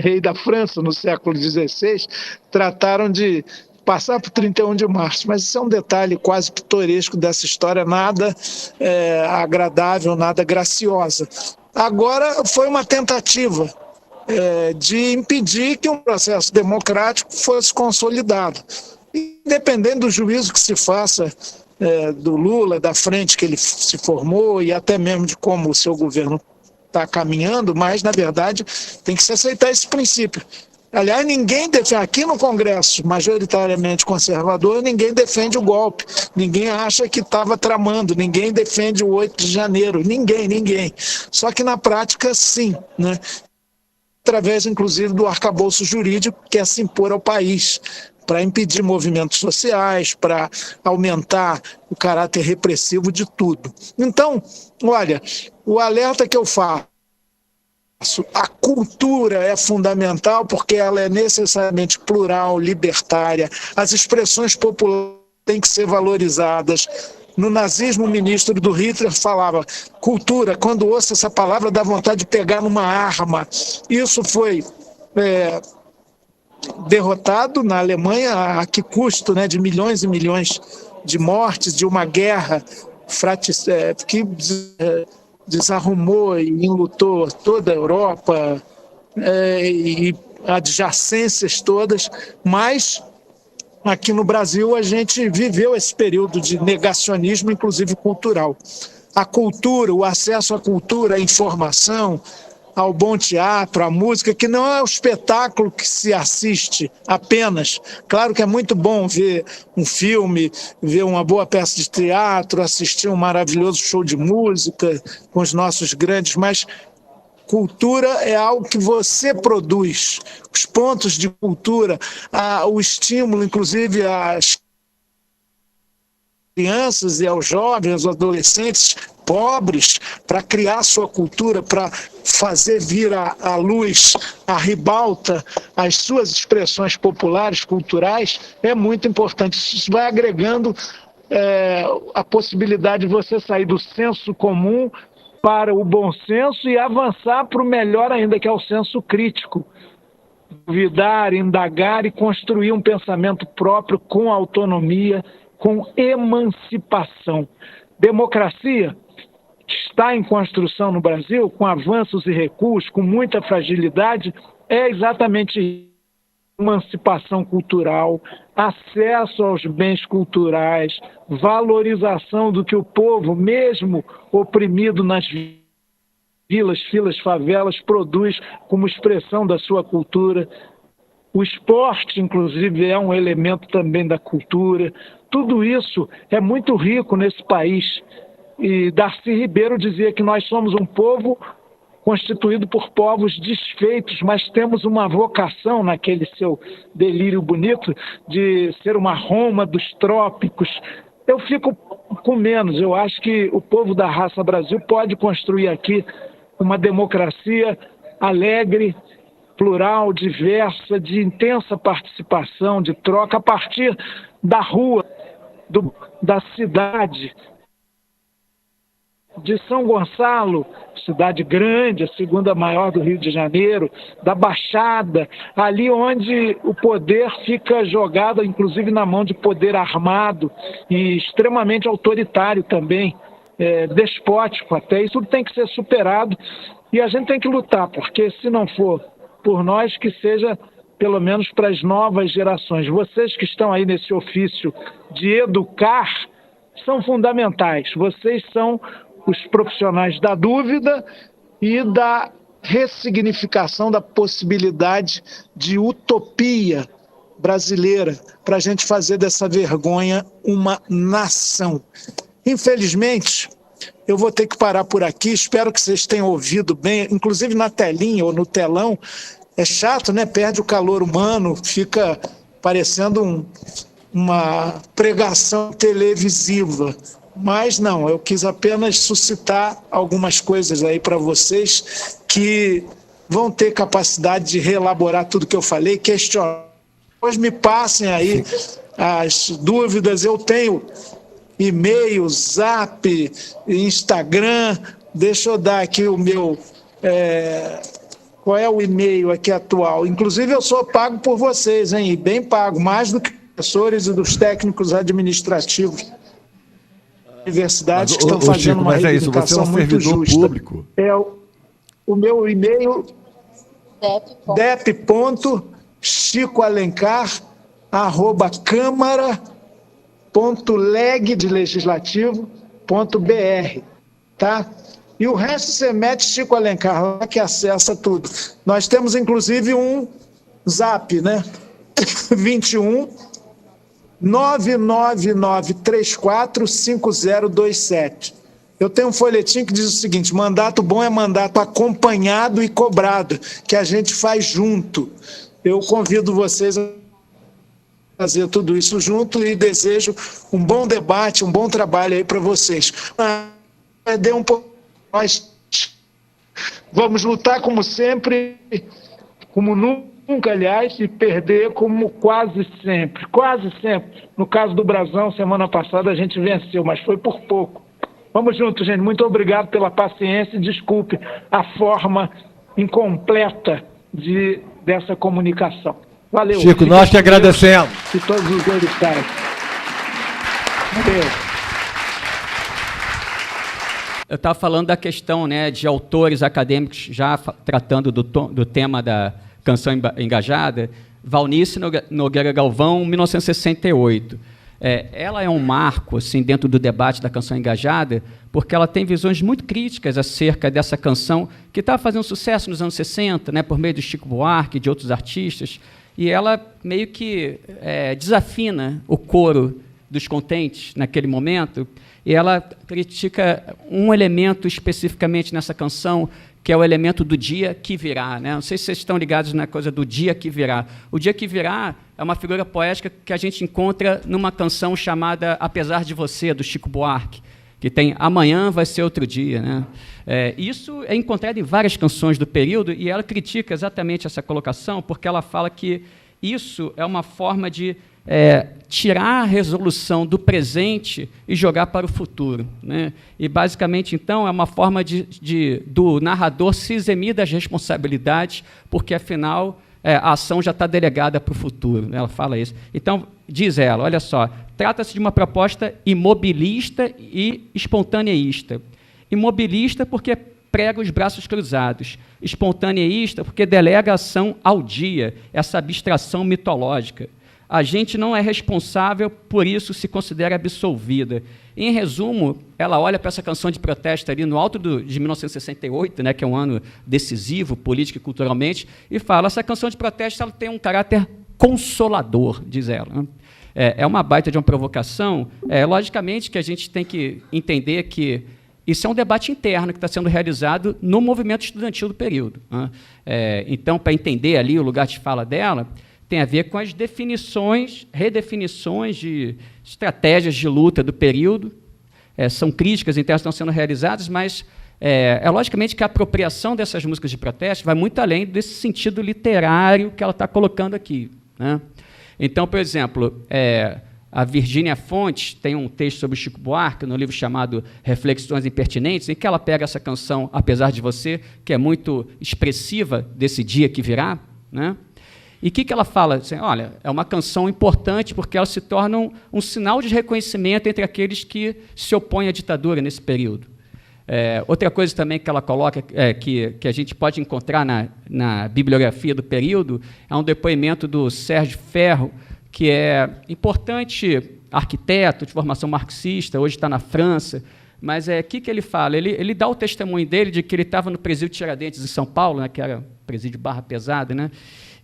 rei da França, no século XVI, trataram de passar para o 31 de março. Mas isso é um detalhe quase pitoresco dessa história, nada agradável, nada graciosa. Agora foi uma tentativa de impedir que um processo democrático fosse consolidado. Independente do juízo que se faça do Lula, da frente que ele se formou e até mesmo de como o seu governo está caminhando, mas, na verdade, tem que se aceitar esse princípio. Aliás, ninguém defende, aqui no Congresso, majoritariamente conservador, ninguém defende o golpe, ninguém acha que estava tramando, ninguém defende o 8 de janeiro, ninguém. Só que na prática, sim, né? Através, inclusive, do arcabouço jurídico que é se impor ao país, para impedir movimentos sociais, para aumentar o caráter repressivo de tudo. Então, olha, o alerta que eu faço, a cultura é fundamental porque ela é necessariamente plural, libertária, as expressões populares têm que ser valorizadas. No nazismo, o ministro do Hitler falava cultura, quando ouço essa palavra dá vontade de pegar numa arma. Isso foi derrotado na Alemanha, a que custo, né, de milhões e milhões de mortes, de uma guerra que desarrumou e enlutou toda a Europa e adjacências todas, mas aqui no Brasil a gente viveu esse período de negacionismo, inclusive cultural. A cultura, o acesso à cultura, à informação, ao bom teatro, à música, que não é o espetáculo que se assiste apenas. Claro que é muito bom ver um filme, ver uma boa peça de teatro, assistir um maravilhoso show de música com os nossos grandes, mas cultura é algo que você produz. Os pontos de cultura, o estímulo, inclusive, às crianças e aos jovens, aos adolescentes pobres, para criar sua cultura, para fazer vir à luz, à ribalta, as suas expressões populares, culturais, é muito importante. Isso vai agregando a possibilidade de você sair do senso comum para o bom senso e avançar para o melhor ainda, que é o senso crítico. Duvidar, indagar e construir um pensamento próprio com autonomia, com emancipação. Democracia está em construção no Brasil, com avanços e recuos, com muita fragilidade, é exatamente emancipação cultural, acesso aos bens culturais, valorização do que o povo, mesmo oprimido nas vilas, filas, favelas, produz como expressão da sua cultura. O esporte, inclusive, é um elemento também da cultura. Tudo isso é muito rico nesse país. E Darcy Ribeiro dizia que nós somos um povo constituído por povos desfeitos, mas temos uma vocação, naquele seu delírio bonito, de ser uma Roma dos trópicos. Eu fico com menos. Eu acho que o povo da raça Brasil pode construir aqui uma democracia alegre, plural, diversa, de intensa participação, de troca, a partir da rua, da cidade, de São Gonçalo, cidade grande, a segunda maior do Rio de Janeiro, da Baixada, ali onde o poder fica jogado, inclusive na mão de poder armado e extremamente autoritário também, despótico até. Isso tudo tem que ser superado e a gente tem que lutar, porque se não for por nós, que seja pelo menos para as novas gerações. Vocês que estão aí nesse ofício de educar são fundamentais. Vocês são os profissionais da dúvida e da ressignificação da possibilidade de utopia brasileira para a gente fazer dessa vergonha uma nação. Infelizmente, eu vou ter que parar por aqui. Espero que vocês tenham ouvido bem, inclusive na telinha ou no telão. É chato, né? Perde o calor humano, fica parecendo uma pregação televisiva. Mas não, eu quis apenas suscitar algumas coisas aí para vocês que vão ter capacidade de reelaborar tudo que eu falei, questionar. Depois me passem aí as dúvidas. Eu tenho e-mail, Zap, Instagram. Deixa eu dar aqui o meu... Qual é o e-mail aqui atual? Inclusive, eu sou pago por vocês, hein? E bem pago, mais do que os professores e dos técnicos administrativos da universidade que estão fazendo Chico, uma você reivindicação é um muito servidor justa. público. O meu e-mail dep.chicoalencar@câmara.leg de legislativo.br, tá? E o resto você mete Chico Alencar lá que acessa tudo. Nós temos, inclusive, um Zap, né? 21 99934 5027. Eu tenho um folhetim que diz o seguinte: mandato bom é mandato acompanhado e cobrado, que a gente faz junto. Eu convido vocês a fazer tudo isso junto e desejo um bom debate, um bom trabalho aí para vocês. Dê um pouco. Nós vamos lutar como sempre, como nunca, aliás, e perder como quase sempre. Quase sempre. No caso do Brasão, semana passada a gente venceu, mas foi por pouco. Vamos juntos, gente. Muito obrigado pela paciência e desculpe a forma incompleta dessa comunicação. Valeu. Chico, nós que agradecemos. E todos os educados. Valeu. Eu estava falando da questão, né, de autores acadêmicos já tratando do tema da canção engajada. Valnice Nogueira Galvão, 1968. Ela é um marco assim, dentro do debate da canção engajada, porque ela tem visões muito críticas acerca dessa canção que estava fazendo sucesso nos anos 60, né, por meio do Chico Buarque e de outros artistas, e ela meio que desafina o coro dos contentes naquele momento, e ela critica um elemento especificamente nessa canção, que é o elemento do dia que virá, né? Não sei se vocês estão ligados na coisa do dia que virá. O dia que virá é uma figura poética que a gente encontra numa canção chamada Apesar de Você, do Chico Buarque, que tem Amanhã vai ser outro dia, né? Isso é encontrado em várias canções do período, e ela critica exatamente essa colocação, porque ela fala que isso é uma forma de tirar a resolução do presente e jogar para o futuro, né? E, basicamente, então, é uma forma do narrador se eximir das responsabilidades, porque, afinal, a ação já está delegada para o futuro, né? Ela fala isso. Então, diz ela, olha só, trata-se de uma proposta imobilista e espontaneísta. Imobilista porque prega os braços cruzados. Espontaneísta porque delega a ação ao dia, essa abstração mitológica. A gente não é responsável, por isso se considera absolvida. Em resumo, ela olha para essa canção de protesto ali no alto de 1968, né, que é um ano decisivo, político e culturalmente, e fala, essa canção de protesto ela tem um caráter consolador, diz ela. É uma baita de uma provocação. Logicamente que a gente tem que entender que isso é um debate interno que está sendo realizado no movimento estudantil do período, né? Então, para entender ali o lugar de fala dela, tem a ver com as definições, redefinições de estratégias de luta do período. São críticas internas que estão sendo realizadas, mas logicamente que a apropriação dessas músicas de protesto vai muito além desse sentido literário que ela está colocando aqui, né? Então, por exemplo, A Virgínia Fontes tem um texto sobre o Chico Buarque, no livro chamado Reflexões Impertinentes, em que ela pega essa canção, Apesar de Você, que é muito expressiva desse dia que virá, né? E o que ela fala? Assim, olha, é uma canção importante porque ela se torna um sinal de reconhecimento entre aqueles que se opõem à ditadura nesse período. Outra coisa também que ela coloca, que a gente pode encontrar na bibliografia do período, é um depoimento do Sérgio Ferro, que é importante arquiteto de formação marxista, hoje está na França, mas o que ele fala? Ele dá o testemunho dele de que ele estava no presídio Tiradentes, em São Paulo, né, que era presídio barra pesada, né,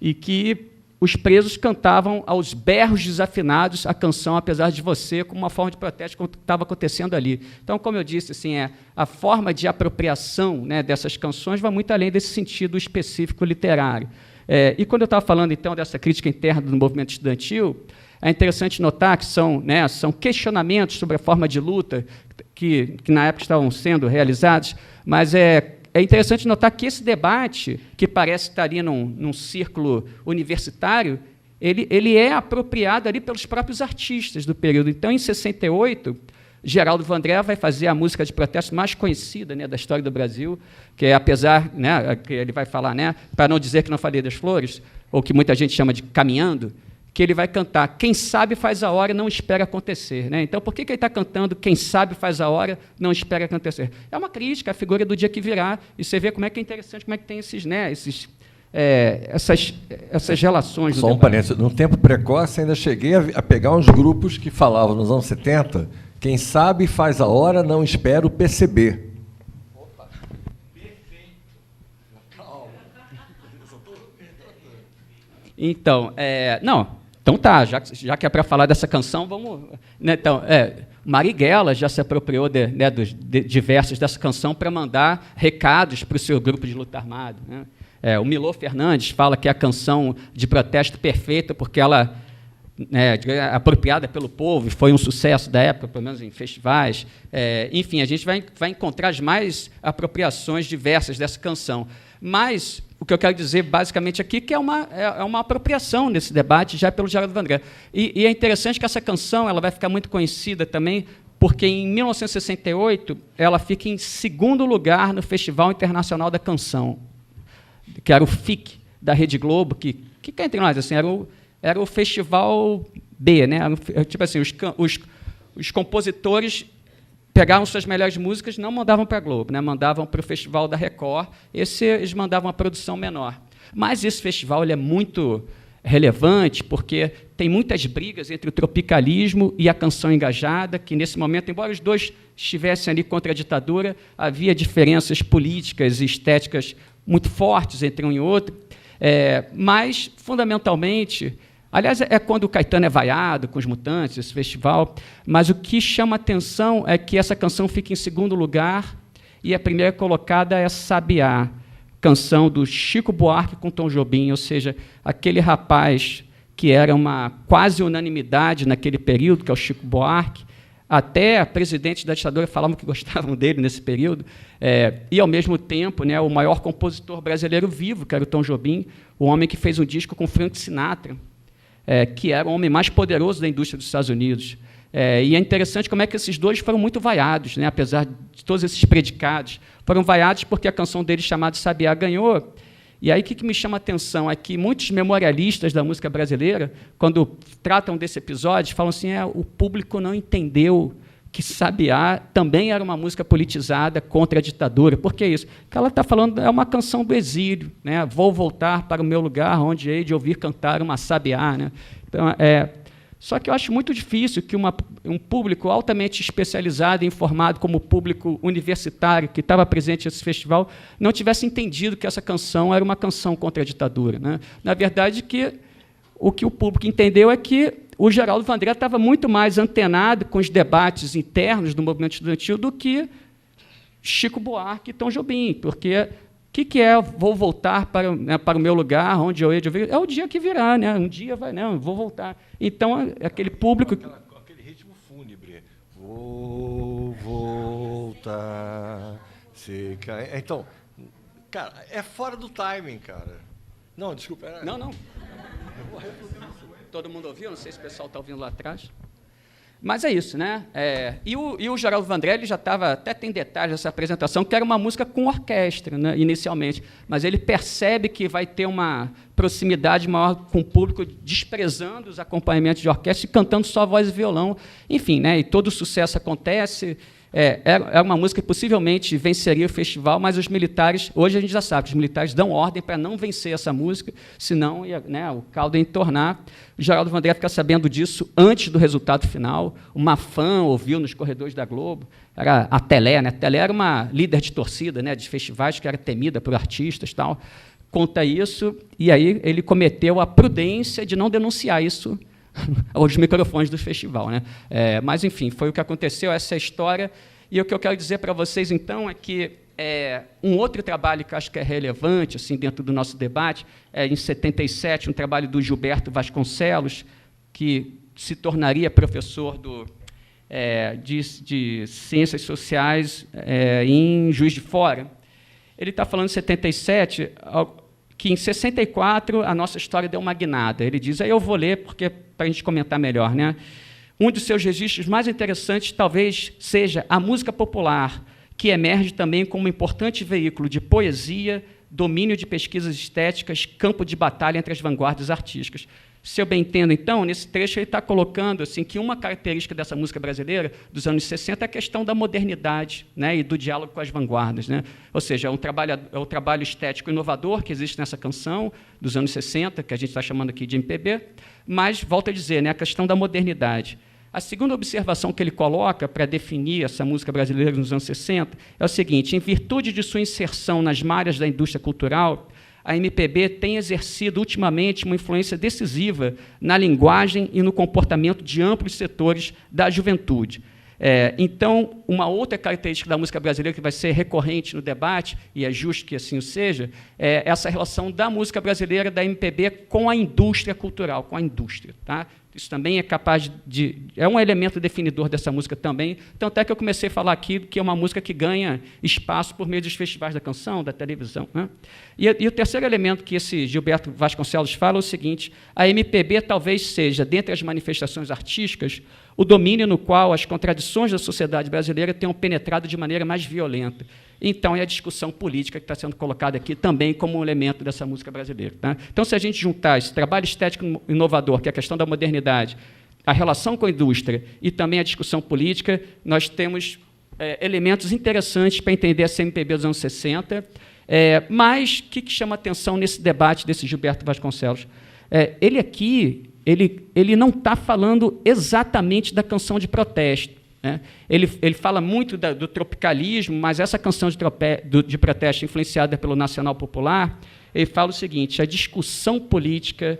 e que os presos cantavam aos berros desafinados a canção Apesar de Você, como uma forma de protesto que estava acontecendo ali. Então, como eu disse, assim, a forma de apropriação, né, dessas canções vai muito além desse sentido específico literário. E quando eu estava falando, então, dessa crítica interna do movimento estudantil, é interessante notar que são questionamentos sobre a forma de luta que na época estavam sendo realizados, mas é interessante notar que esse debate, que parece estar ali num círculo universitário, ele é apropriado ali pelos próprios artistas do período. Então, em 68, Geraldo Vandré vai fazer a música de protesto mais conhecida, né, da história do Brasil, que é, apesar, né, que ele vai falar, né, para não dizer que não falei das flores, ou que muita gente chama de Caminhando, que ele vai cantar quem sabe faz a hora, não espera acontecer. Né? Então, por que ele está cantando quem sabe faz a hora, não espera acontecer? É uma crítica à figura do dia que virá, e você vê como é que é interessante, como é que tem essas relações. Só um parênteses, no tempo precoce ainda cheguei a pegar uns grupos que falavam nos anos 70, quem sabe faz a hora, não espera o PCB. Opa. Perfeito. Calma. Então, então tá, já que é para falar dessa canção, vamos... Né, então, Marighella já se apropriou de versos dessa canção para mandar recados para o seu grupo de luta armada. Né? O Milô Fernandes fala que é a canção de protesto perfeita porque ela é apropriada pelo povo e foi um sucesso da época, pelo menos em festivais. Enfim, a gente vai encontrar as mais apropriações diversas dessa canção. Mas o que eu quero dizer, basicamente, aqui que é uma apropriação nesse debate já pelo Geraldo Vandré. E é interessante que essa canção ela vai ficar muito conhecida também, porque, em 1968, ela fica em segundo lugar no Festival Internacional da Canção, que era o FIC, da Rede Globo, que entre nós, assim, era o festival B, né? Tipo assim, os compositores pegavam suas melhores músicas, não mandavam para a Globo, né? Mandavam para o Festival da Record, eles mandavam uma produção menor. Mas esse festival ele é muito relevante, porque tem muitas brigas entre o tropicalismo e a canção engajada, que, nesse momento, embora os dois estivessem ali contra a ditadura, havia diferenças políticas e estéticas muito fortes entre um e outro, mas, fundamentalmente... Aliás, é quando o Caetano é vaiado com os Mutantes, esse festival, mas o que chama atenção é que essa canção fica em segundo lugar e a primeira colocada é Sabiá, canção do Chico Buarque com Tom Jobim, ou seja, aquele rapaz que era uma quase unanimidade naquele período, que é o Chico Buarque, até presidentes da ditadura falavam que gostavam dele nesse período, e, ao mesmo tempo, né, o maior compositor brasileiro vivo, que era o Tom Jobim, o homem que fez um disco com Frank Sinatra, que era o homem mais poderoso da indústria dos Estados Unidos. E é interessante como é que esses dois foram muito vaiados, né? Apesar de todos esses predicados. Foram vaiados porque a canção deles, chamada Sabiá, ganhou. E aí o que me chama a atenção é que muitos memorialistas da música brasileira, quando tratam desse episódio, falam assim, o público não entendeu que Sabiá também era uma música politizada contra a ditadura. Por que isso? Porque ela está falando, é uma canção do exílio, né? Vou voltar para o meu lugar, onde hei de ouvir cantar uma Sabiá. Né? Então, só que eu acho muito difícil que um público altamente especializado e informado, como o público universitário que estava presente nesse festival, não tivesse entendido que essa canção era uma canção contra a ditadura. Né? Na verdade, o que o público entendeu é que o Geraldo Vandré estava muito mais antenado com os debates internos do movimento estudantil do que Chico Buarque e Tom Jobim, porque o que vou voltar para o meu lugar, onde eu hei de ouvir? É o dia que virá, né? Um dia vai, não, vou voltar. Então, aquele público... Com aquele ritmo fúnebre. Vou voltar... Então, cara, é fora do timing, cara. Não, desculpa. Não. Todo mundo ouviu? Não sei se o pessoal está ouvindo lá atrás. Mas é isso, né? E o Geraldo Vandré ele já estava, até tem detalhes dessa apresentação, que era uma música com orquestra, né, inicialmente, mas ele percebe que vai ter uma proximidade maior com o público, desprezando os acompanhamentos de orquestra e cantando só voz e violão, enfim, né? E todo o sucesso acontece. É uma música que possivelmente venceria o festival, mas os militares, hoje a gente já sabe, os militares dão ordem para não vencer essa música, senão né, o caldo ia entornar. O Geraldo Vandré fica sabendo disso antes do resultado final. Uma fã ouviu nos corredores da Globo, era a Telé, né? A Telé era uma líder de torcida, né, de festivais, que era temida por artistas e tal. Conta isso, e aí ele cometeu a prudência de não denunciar isso aos microfones do festival, né? Mas, enfim, foi o que aconteceu, essa é a história. E o que eu quero dizer para vocês, então, é que um outro trabalho que eu acho que é relevante assim, dentro do nosso debate, em 77, um trabalho do Gilberto Vasconcelos, que se tornaria professor de Ciências Sociais em Juiz de Fora. Ele está falando em 77... que em 64 a nossa história deu uma guinada. Ele diz, aí eu vou ler para a gente comentar melhor, né? Um dos seus registros mais interessantes talvez seja a música popular, que emerge também como um importante veículo de poesia, domínio de pesquisas estéticas, campo de batalha entre as vanguardas artísticas. Se eu bem entendo, então, nesse trecho ele está colocando assim, que uma característica dessa música brasileira dos anos 60 é a questão da modernidade, né, e do diálogo com as vanguardas, né? Ou seja, é o trabalho estético inovador que existe nessa canção dos anos 60, que a gente está chamando aqui de MPB, mas, volto a dizer, né, a questão da modernidade. A segunda observação que ele coloca para definir essa música brasileira nos anos 60 é o seguinte: em virtude de sua inserção nas malhas da indústria cultural, a MPB tem exercido ultimamente uma influência decisiva na linguagem e no comportamento de amplos setores da juventude. Então, uma outra característica da música brasileira que vai ser recorrente no debate, e é justo que assim o seja, é essa relação da música brasileira, da MPB, com a indústria cultural, com a indústria. Tá? Isso também é capaz é um elemento definidor dessa música também. Então, até que eu comecei a falar aqui que é uma música que ganha espaço por meio dos festivais da canção, da televisão. Né? E o terceiro elemento que esse Gilberto Vasconcelos fala é o seguinte: a MPB talvez seja, dentre as manifestações artísticas, o domínio no qual as contradições da sociedade brasileira tenham penetrado de maneira mais violenta. Então, é a discussão política que está sendo colocada aqui também como um elemento dessa música brasileira. Tá? Então, se a gente juntar esse trabalho estético inovador, que é a questão da modernidade, a relação com a indústria e também a discussão política, nós temos elementos interessantes para entender essa MPB dos anos 60, mas o que chama atenção nesse debate desse Gilberto Vasconcelos? Ele aqui ele não está falando exatamente da canção de protesto. Né? Ele fala muito do tropicalismo, mas essa canção de protesto influenciada pelo Nacional Popular, ele fala o seguinte: a discussão política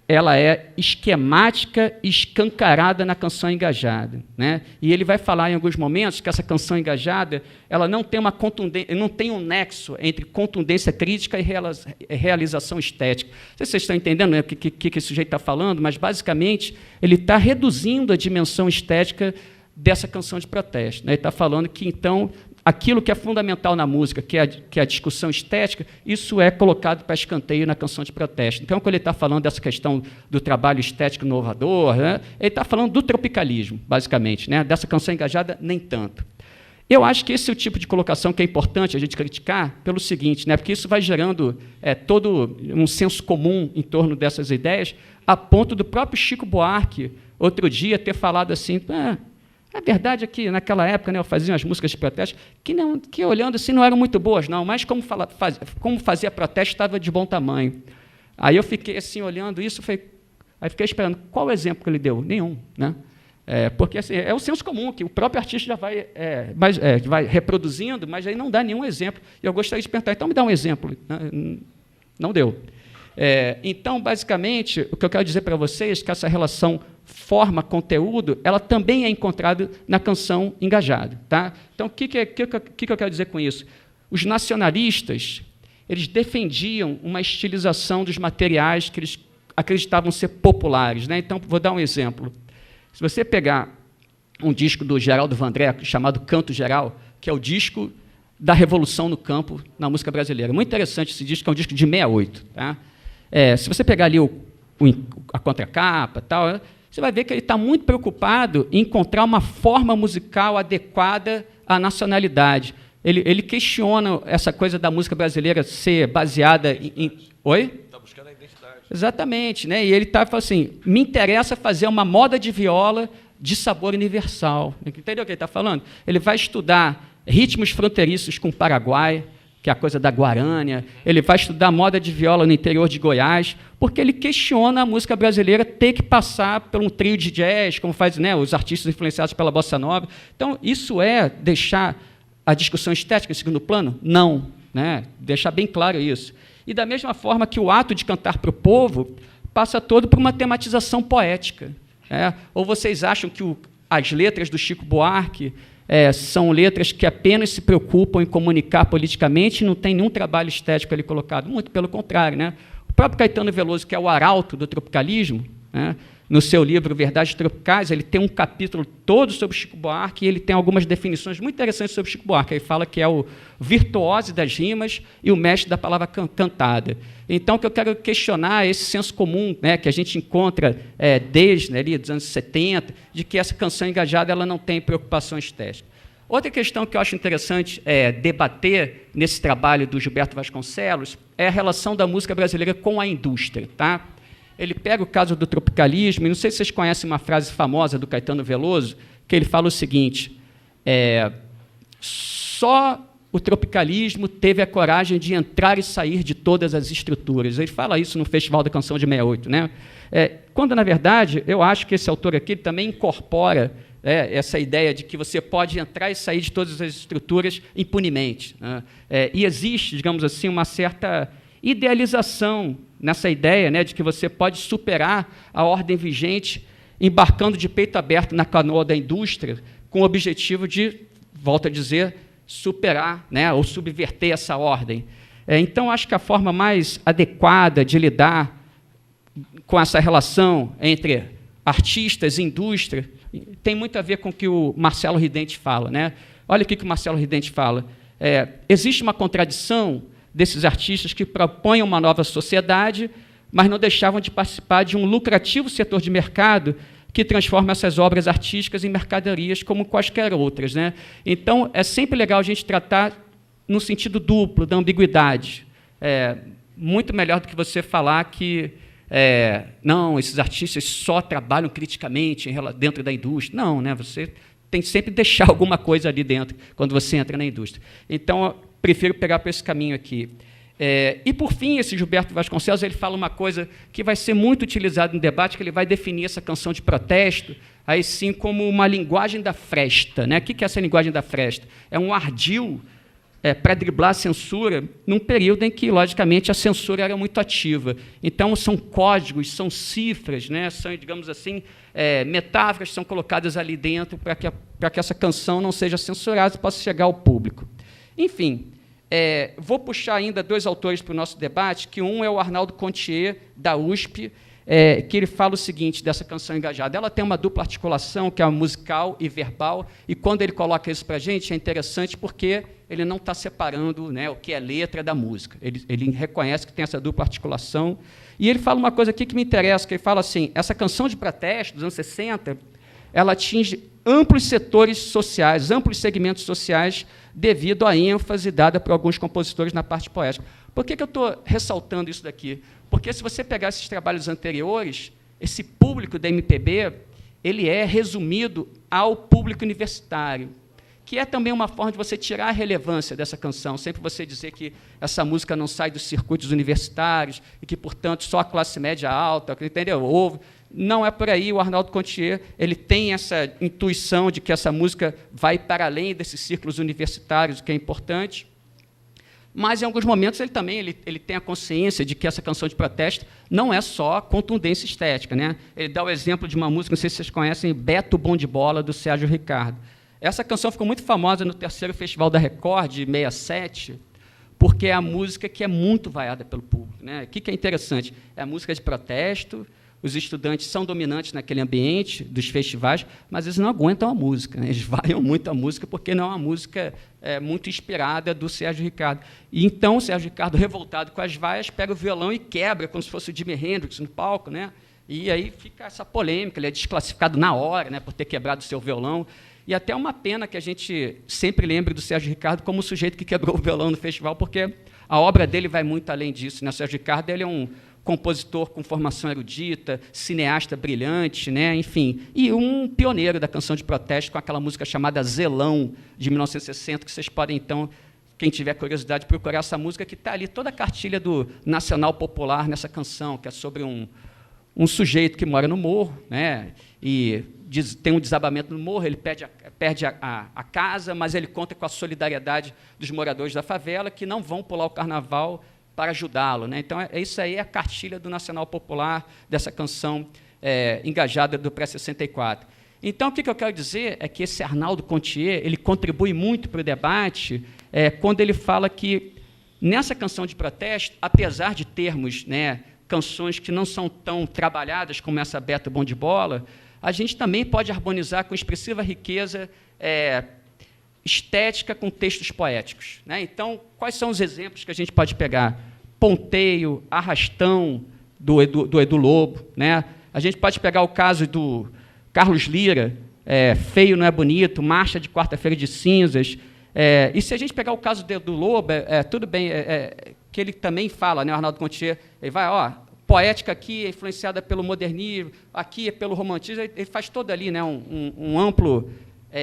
ela é esquemática e escancarada na canção engajada. Né? E ele vai falar em alguns momentos que essa canção engajada ela não tem uma contundência, não tem um nexo entre contundência crítica e realização estética. Não sei se vocês estão entendendo, né, o que esse sujeito está falando, mas, basicamente, ele está reduzindo a dimensão estética dessa canção de protesto. Né? Ele está falando que, então, aquilo que é fundamental na música, que é a discussão estética, isso é colocado para escanteio na canção de protesto. Então, quando ele está falando dessa questão do trabalho estético inovador, né, ele está falando do tropicalismo, basicamente, né, dessa canção engajada, nem tanto. Eu acho que esse é o tipo de colocação que é importante a gente criticar pelo seguinte, né, porque isso vai gerando todo um senso comum em torno dessas ideias, a ponto do próprio Chico Buarque, outro dia, ter falado assim, a verdade é que, naquela época, né, eu fazia umas músicas de protesto que olhando assim, não eram muito boas, não, mas como fazia protesto, estava de bom tamanho. Aí eu fiquei assim, olhando isso, aí fiquei esperando. Qual o exemplo que ele deu? Nenhum. Né? Porque assim, é o senso comum, que o próprio artista já vai reproduzindo, mas aí não dá nenhum exemplo. E eu gostaria de perguntar, então me dá um exemplo. Não deu. Então, basicamente, o que eu quero dizer para vocês é que essa relação forma-conteúdo, ela também é encontrada na canção engajada. Tá? Então, o que eu quero dizer com isso? Os nacionalistas, eles defendiam uma estilização dos materiais que eles acreditavam ser populares. Né? Então, vou dar um exemplo. Se você pegar um disco do Geraldo Vandré, chamado Canto Geral, que é o disco da revolução no campo na música brasileira. Muito interessante esse disco, que é um disco de 68. Tá? Se você pegar ali a contracapa, tal, você vai ver que ele está muito preocupado em encontrar uma forma musical adequada à nacionalidade. Ele questiona essa coisa da música brasileira ser baseada em... Oi? Está buscando a identidade. Exatamente, né? E ele está falando assim, me interessa fazer uma moda de viola de sabor universal. Entendeu o que ele está falando? Ele vai estudar ritmos fronteiriços com o Paraguai, que é a coisa da guarânia, ele vai estudar moda de viola no interior de Goiás, porque ele questiona a música brasileira ter que passar por um trio de jazz, como faz, né, os artistas influenciados pela bossa nova. Então, isso é deixar a discussão estética em segundo plano? Não, né? Deixar bem claro isso. E da mesma forma que o ato de cantar para o povo passa todo por uma tematização poética. Ou vocês acham que as letras do Chico Buarque são letras que apenas se preocupam em comunicar politicamente e não tem nenhum trabalho estético ali colocado? Muito pelo contrário, né? O próprio Caetano Veloso, que é o arauto do tropicalismo, né, no seu livro Verdades Tropicais, ele tem um capítulo todo sobre Chico Buarque e ele tem algumas definições muito interessantes sobre Chico Buarque. Ele fala que é o virtuose das rimas e o mestre da palavra cantada. Então, o que eu quero questionar é esse senso comum, né, que a gente encontra desde, né, ali, dos anos 70, de que essa canção engajada ela não tem preocupação estética. Outra questão que eu acho interessante debater nesse trabalho do Gilberto Vasconcelos é a relação da música brasileira com a indústria. Tá? Ele pega o caso do tropicalismo, e não sei se vocês conhecem uma frase famosa do Caetano Veloso, que ele fala o seguinte, só o tropicalismo teve a coragem de entrar e sair de todas as estruturas. Ele fala isso no Festival da Canção de 68. Né? Quando, na verdade, eu acho que esse autor aqui também incorpora essa ideia de que você pode entrar e sair de todas as estruturas impunemente. Né? E existe, digamos assim, uma certa idealização nessa ideia, né, de que você pode superar a ordem vigente embarcando de peito aberto na canoa da indústria com o objetivo de, volto a dizer, superar, né, ou subverter essa ordem. Então, acho que a forma mais adequada de lidar com essa relação entre artistas e indústria tem muito a ver com o que o Marcelo Ridente fala. Né? Olha o que o Marcelo Ridente fala. Existe uma contradição desses artistas que propõem uma nova sociedade, mas não deixavam de participar de um lucrativo setor de mercado que transforma essas obras artísticas em mercadorias como quaisquer outras. Né? Então, é sempre legal a gente tratar no sentido duplo, da ambiguidade. Muito melhor do que você falar que não, esses artistas só trabalham criticamente dentro da indústria. Não, né? Você tem que sempre deixar alguma coisa ali dentro quando você entra na indústria. Então, prefiro pegar por esse caminho aqui. E, por fim, esse Gilberto Vasconcelos ele fala uma coisa que vai ser muito utilizada no debate, que ele vai definir essa canção de protesto, aí sim, como uma linguagem da fresta. Né? O que é essa linguagem da fresta? É um ardil para driblar a censura num período em que, logicamente, a censura era muito ativa. Então, são códigos, são cifras, né? São, digamos assim, metáforas que são colocadas ali dentro para que essa canção não seja censurada e possa chegar ao público. Enfim, vou puxar ainda dois autores para o nosso debate, que um é o Arnaldo Contier, da USP, que ele fala o seguinte dessa canção engajada. Ela tem uma dupla articulação, que é a musical e verbal, e quando ele coloca isso para a gente, é interessante porque ele não está separando, né, o que é letra da música. Ele reconhece que tem essa dupla articulação. E ele fala uma coisa aqui que me interessa, que ele fala assim, essa canção de protesto dos anos 60, ela atinge amplos setores sociais, amplos segmentos sociais, devido à ênfase dada por alguns compositores na parte poética. Por que eu estou ressaltando isso daqui? Porque, se você pegar esses trabalhos anteriores, esse público da MPB ele é resumido ao público universitário, que é também uma forma de você tirar a relevância dessa canção, sempre você dizer que essa música não sai dos circuitos universitários e que, portanto, só a classe média alta, entendeu? Ouve. Não é por aí. O Arnaldo Contier ele tem essa intuição de que essa música vai para além desses círculos universitários, o que é importante. Mas, em alguns momentos, ele também ele tem a consciência de que essa canção de protesto não é só contundência estética. Né? Ele dá o exemplo de uma música, não sei se vocês conhecem, Beto Bom de Bola, do Sérgio Ricardo. Essa canção ficou muito famosa no 3º Festival da Record, de 67, porque é a música que é muito vaiada pelo público. Né? O que é interessante? É a música de protesto, os estudantes são dominantes naquele ambiente dos festivais, mas eles não aguentam a música. Né? Eles vaiam muito a música porque não é uma música muito inspirada do Sérgio Ricardo. E então o Sérgio Ricardo, revoltado com as vaias, pega o violão e quebra, como se fosse o Jimi Hendrix no palco, né? E aí fica essa polêmica, ele é desclassificado na hora, né, por ter quebrado o seu violão. E até uma pena que a gente sempre lembre do Sérgio Ricardo como o sujeito que quebrou o violão no festival, porque a obra dele vai muito além disso, né? O Sérgio Ricardo ele é um compositor com formação erudita, cineasta brilhante, né? Enfim, e um pioneiro da canção de protesto com aquela música chamada Zelão, de 1960, que vocês podem, então, quem tiver curiosidade, procurar essa música, que está ali toda a cartilha do Nacional Popular nessa canção, que é sobre um sujeito que mora no morro, né? E tem um desabamento no morro, ele perde a casa, mas ele conta com a solidariedade dos moradores da favela, que não vão pular o carnaval para ajudá-lo, né? Então, isso aí é a cartilha do Nacional Popular, dessa canção engajada do pré-64. Então, o que eu quero dizer é que esse Arnaldo Contier, ele contribui muito para o debate quando ele fala que, nessa canção de protesto, apesar de termos, né, canções que não são tão trabalhadas como essa Beto Bom de Bola, a gente também pode harmonizar com expressiva riqueza estética com textos poéticos, né? Então, quais são os exemplos que a gente pode pegar? Ponteio, Arrastão, do Edu Lobo, né? A gente pode pegar o caso do Carlos Lira, Feio Não É Bonito, Marcha de Quarta-feira de Cinzas. E se a gente pegar o caso do Edu Lobo, tudo bem, que ele também fala, né, o Arnaldo Contier, ele vai, poética aqui é influenciada pelo modernismo, aqui é pelo romantismo, ele faz todo ali, né, um amplo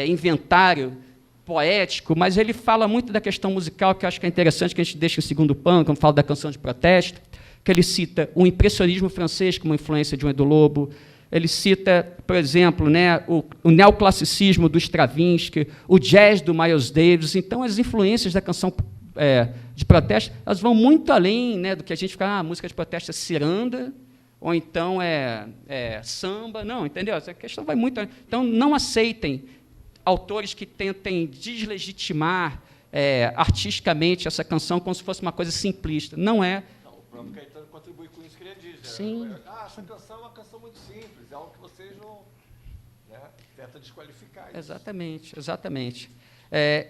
inventário poético, mas ele fala muito da questão musical, que eu acho que é interessante, que a gente deixa em segundo plano, quando fala da canção de protesto, que ele cita o impressionismo francês como influência de um Edu Lobo, ele cita, por exemplo, né, o neoclassicismo do Stravinsky, o jazz do Miles Davis. Então, as influências da canção de protesto, elas vão muito além, né, do que a gente fica, música de protesto é ciranda, ou então samba. Não, entendeu? Essa questão vai muito além. Então, não aceitem autores que tentem deslegitimar artisticamente essa canção como se fosse uma coisa simplista. Não é. Não, o próprio Caetano contribui com isso que ele diz. Sim. Essa canção é uma canção muito simples, é algo que vocês não, né, tentam desqualificar. Isso. Exatamente, exatamente.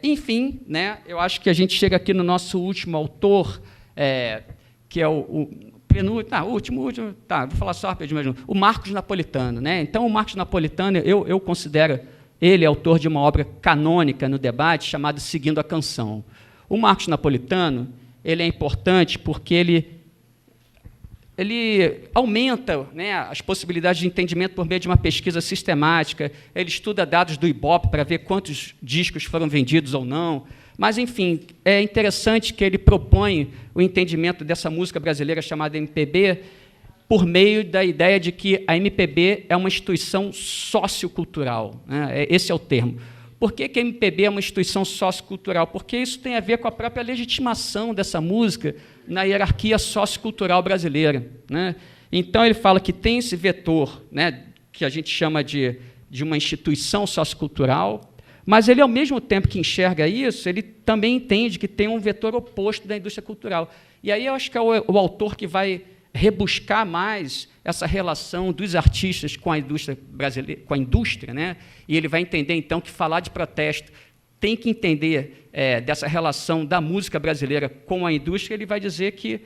Enfim, né, eu acho que a gente chega aqui no nosso último autor, que é o último, vou falar só rapidinho, mas o Marcos Napolitano, né? Então, o Marcos Napolitano, eu considero ele autor de uma obra canônica no debate chamada Seguindo a Canção. O Marcos Napolitano, ele é importante porque ele aumenta, né, as possibilidades de entendimento por meio de uma pesquisa sistemática, ele estuda dados do Ibope para ver quantos discos foram vendidos ou não, mas, enfim, é interessante que ele propõe o entendimento dessa música brasileira chamada MPB por meio da ideia de que a MPB é uma instituição sociocultural, né? Esse é o termo. Por que a MPB é uma instituição sociocultural? Porque isso tem a ver com a própria legitimação dessa música na hierarquia sociocultural brasileira, né? Então, ele fala que tem esse vetor, né, que a gente chama de uma instituição sociocultural, mas ele, ao mesmo tempo que enxerga isso, ele também entende que tem um vetor oposto da indústria cultural. E aí eu acho que é o autor que vai rebuscar mais essa relação dos artistas com a indústria brasileira, com a indústria, né? E ele vai entender, então, que falar de protesto tem que entender dessa relação da música brasileira com a indústria. Ele vai dizer que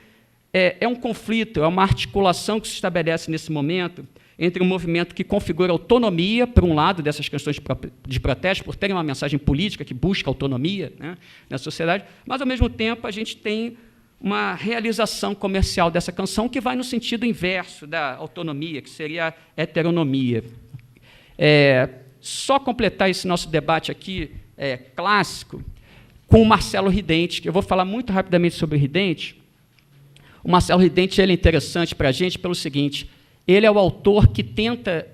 é um conflito, é uma articulação que se estabelece nesse momento entre um movimento que configura autonomia, por um lado, dessas questões de protesto, por terem uma mensagem política que busca autonomia, né, na sociedade, mas, ao mesmo tempo, a gente tem uma realização comercial dessa canção que vai no sentido inverso da autonomia, que seria a heteronomia. Só completar esse nosso debate aqui, clássico, com o Marcelo Ridente, que eu vou falar muito rapidamente sobre o Ridente. O Marcelo Ridente ele é interessante para a gente pelo seguinte: ele é o autor que tenta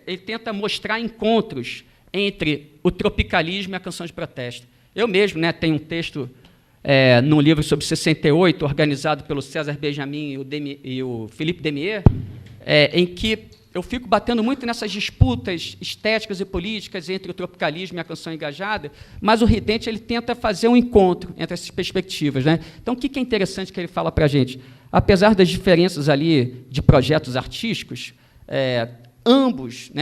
ele tenta mostrar encontros entre o tropicalismo e a canção de protesto. Eu mesmo, né, tenho um texto num livro sobre 68, organizado pelo César Benjamin e o Philippe Demier, em que eu fico batendo muito nessas disputas estéticas e políticas entre o tropicalismo e a canção engajada, mas o Ridente ele tenta fazer um encontro entre essas perspectivas, né? Então, o que é interessante que ele fala para a gente? Apesar das diferenças ali de projetos artísticos, ambas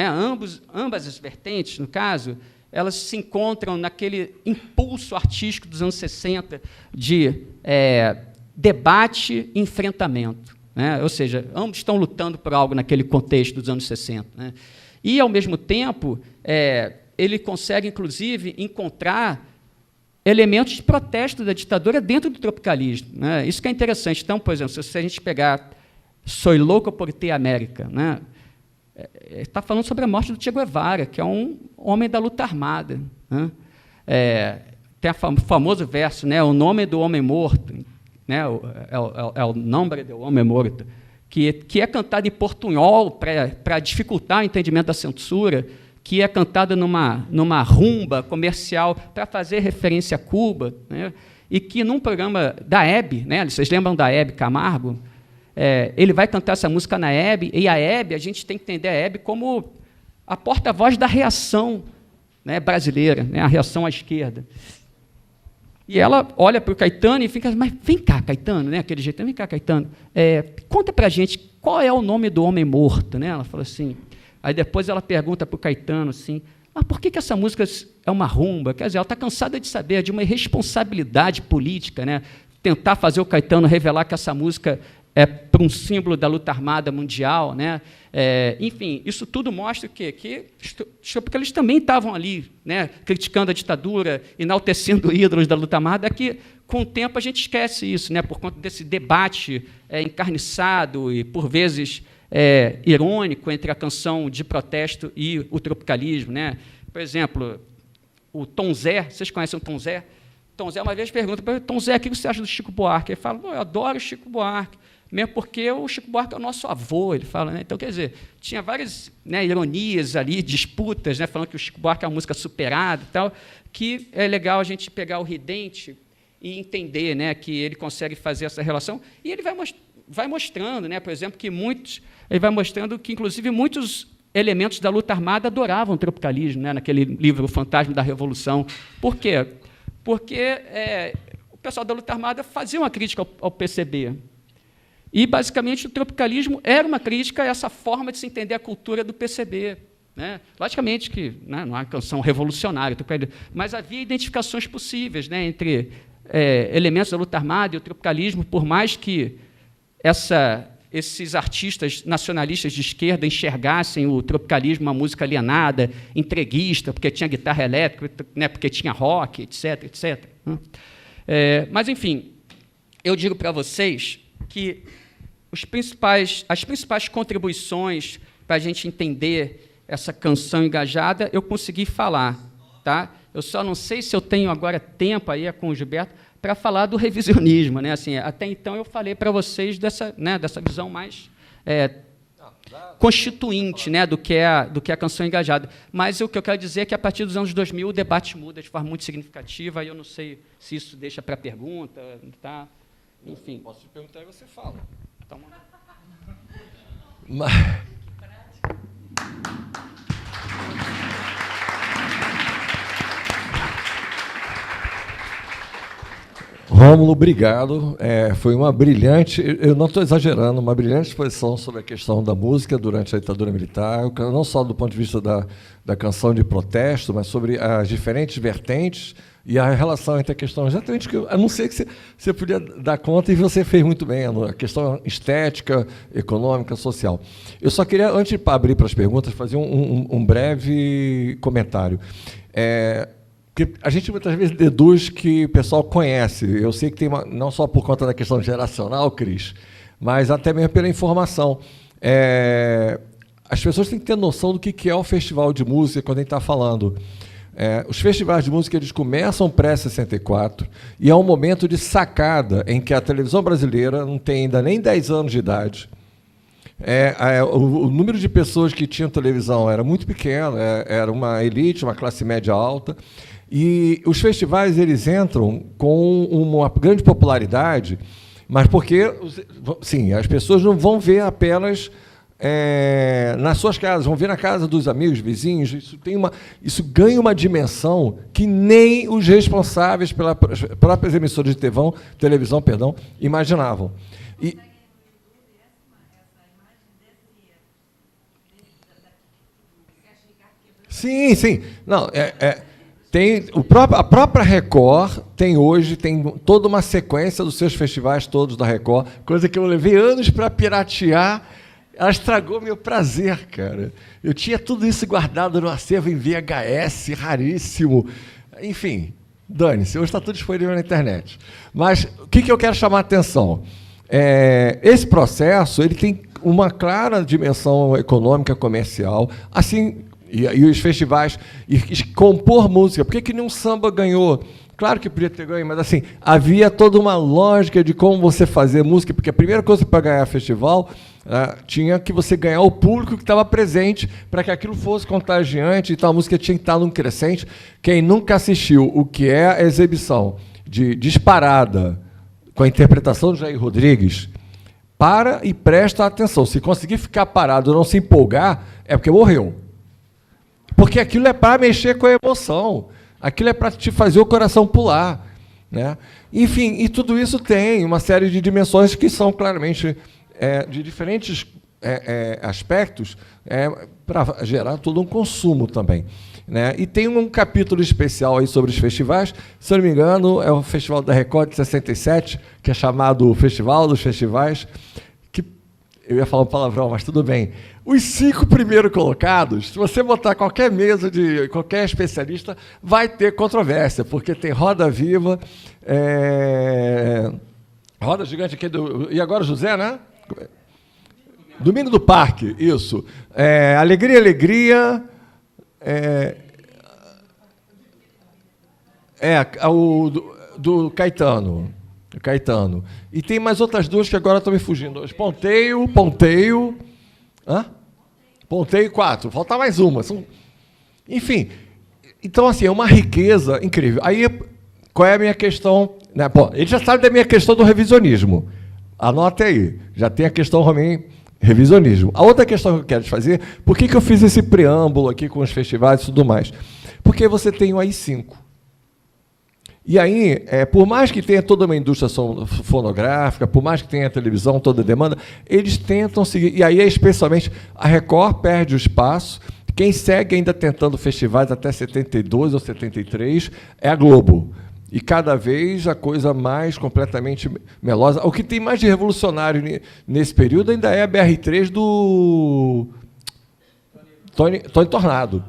as vertentes, no caso, elas se encontram naquele impulso artístico dos anos 60 de debate e enfrentamento. né? Ou seja, ambos estão lutando por algo naquele contexto dos anos 60. Né? E, ao mesmo tempo, ele consegue, inclusive, encontrar elementos de protesto da ditadura dentro do tropicalismo. Né? Isso que é interessante. Então, por exemplo, se a gente pegar Soy Loco por Ti América, né? Está falando sobre a morte do Che Guevara, que é um homem da luta armada. Né? Tem o famoso verso, né? O nome do homem morto, né? É o nombre do homem morto, que é cantado em portunhol para dificultar o entendimento da censura, que é cantada numa rumba comercial para fazer referência a Cuba, né? E que, num programa da Hebe, né? Vocês lembram da Hebe Camargo? Ele vai cantar essa música na Hebe, e a Hebe, a gente tem que entender a Hebe como a porta-voz da reação, né, brasileira, né, a reação à esquerda. E ela olha para o Caetano e fica, mas vem cá, Caetano, né, aquele jeito, vem cá, Caetano, conta para a gente qual é o nome do homem morto. Né? Ela fala assim. Aí depois ela pergunta para o Caetano assim, mas por que essa música é uma rumba? Quer dizer, ela está cansada de saber de uma irresponsabilidade política, né? Tentar fazer o Caetano revelar que essa música é para um símbolo da luta armada mundial. Né? Enfim, isso tudo mostra o quê? Porque eles também estavam ali, né, criticando a ditadura, enaltecendo ídolos da luta armada, que, com o tempo, a gente esquece isso, né, por conta desse debate encarniçado e, por vezes, irônico entre a canção de protesto e o tropicalismo. Né? Por exemplo, o Tom Zé, vocês conhecem o Tom Zé? Tom Zé uma vez pergunta para ele, Tom Zé, o que você acha do Chico Buarque? Ele fala, eu adoro o Chico Buarque, mesmo porque o Chico Buarque é o nosso avô, ele fala. Né? Então, quer dizer, tinha várias, né, ironias ali, disputas, né, falando que o Chico Buarque é uma música superada e tal, que é legal a gente pegar o Ridente e entender, né, que ele consegue fazer essa relação, e ele vai mostrando, né, por exemplo, ele vai mostrando que, inclusive, muitos elementos da luta armada adoravam o tropicalismo, né, naquele livro O Fantasma da Revolução. Por quê? Porque o pessoal da luta armada fazia uma crítica ao PCB. E, basicamente, o tropicalismo era uma crítica a essa forma de se entender a cultura do PCB. Né? Logicamente que, né, não é uma canção revolucionária, mas havia identificações possíveis, né, entre elementos da luta armada e o tropicalismo, por mais que esses artistas nacionalistas de esquerda enxergassem o tropicalismo uma música alienada, entreguista, porque tinha guitarra elétrica, né, porque tinha rock, etc. etc. Mas, enfim, eu digo para vocês que as principais contribuições para a gente entender essa canção engajada, eu consegui falar. Tá? Eu só não sei se eu tenho agora tempo aí com o Gilberto para falar do revisionismo. Né? Assim, até então eu falei para vocês dessa visão mais constituinte, né, do que é a canção engajada. Mas o que eu quero dizer é que, a partir dos anos 2000, o debate muda de forma muito significativa, e eu não sei se isso deixa para pergunta. Tá? Enfim. Posso te perguntar e você fala. Então, Rômulo, obrigado. Foi uma brilhante, eu não estou exagerando, uma brilhante exposição sobre a questão da música durante a ditadura militar, não só do ponto de vista da canção de protesto, mas sobre as diferentes vertentes e a relação entre a questão, exatamente, que eu não sei que você podia dar conta, e você fez muito bem, a questão estética, econômica, social. Eu só queria, antes de abrir para as perguntas, fazer um breve comentário. Porque a gente muitas vezes deduz que o pessoal conhece. Eu sei que tem não só por conta da questão geracional, Cris, mas até mesmo pela informação. As pessoas têm que ter noção do que é o festival de música quando a gente está falando. Os festivais de música, eles começam pré-64 e é um momento de sacada em que a televisão brasileira não tem ainda nem 10 anos de idade. O número de pessoas que tinham televisão era muito pequeno, era uma elite, uma classe média alta, e os festivais eles entram com uma grande popularidade, mas porque, sim, as pessoas não vão ver apenas nas suas casas, vão ver na casa dos amigos, vizinhos. Isso ganha uma dimensão que nem os responsáveis pelas próprias emissoras de televisão, imaginavam. Sim. Não, A própria Record tem hoje toda uma sequência dos seus festivais todos da Record, coisa que eu levei anos para piratear. Ela estragou meu prazer, cara. Eu tinha tudo isso guardado no acervo em VHS, raríssimo. Enfim, dane-se, hoje está tudo disponível na internet. Mas o que eu quero chamar a atenção? Esse processo ele tem uma clara dimensão econômica, comercial, assim, e os festivais, e compor música. Por que nenhum samba ganhou? Claro que podia ter ganho, mas assim, havia toda uma lógica de como você fazer música, porque a primeira coisa para ganhar festival tinha que você ganhar o público que estava presente para que aquilo fosse contagiante, então a música tinha que estar num crescente. Quem nunca assistiu o que é a exibição de Disparada com a interpretação do Jair Rodrigues, para e presta atenção. Se conseguir ficar parado ou não se empolgar, é porque morreu. Porque aquilo é para mexer com a emoção. Aquilo é para te fazer o coração pular, né? Enfim, e tudo isso tem uma série de dimensões que são claramente de diferentes aspectos para gerar todo um consumo também, né? E tem um capítulo especial aí sobre os festivais, se eu não me engano, é o Festival da Record de 67, que é chamado Festival dos Festivais, que eu ia falar um palavrão, mas tudo bem. Os 5 primeiros colocados, se você botar qualquer mesa de qualquer especialista, vai ter controvérsia, porque tem Roda Viva, Roda Gigante aqui e agora José, né? Domingo do Parque, isso. Alegria, Alegria. Do Caetano. E tem mais outras duas que agora estão me fugindo. Ponteio. Hã? Ponteio 4. Falta mais uma. Enfim. Então, assim, é uma riqueza incrível. Aí, qual é a minha questão? Né? Bom, ele já sabe da minha questão do revisionismo. Anote aí. Já tem a questão também revisionismo. A outra questão que eu quero te fazer, por que eu fiz esse preâmbulo aqui com os festivais e tudo mais? Porque você tem o AI5. E aí, por mais que tenha toda uma indústria fonográfica, por mais que tenha a televisão, toda a demanda, eles tentam seguir. E aí, especialmente, a Record perde o espaço. Quem segue ainda tentando festivais até 72 ou 73 é a Globo. E cada vez a coisa mais completamente melosa. O que tem mais de revolucionário nesse período ainda é a BR3 do Tony Tornado.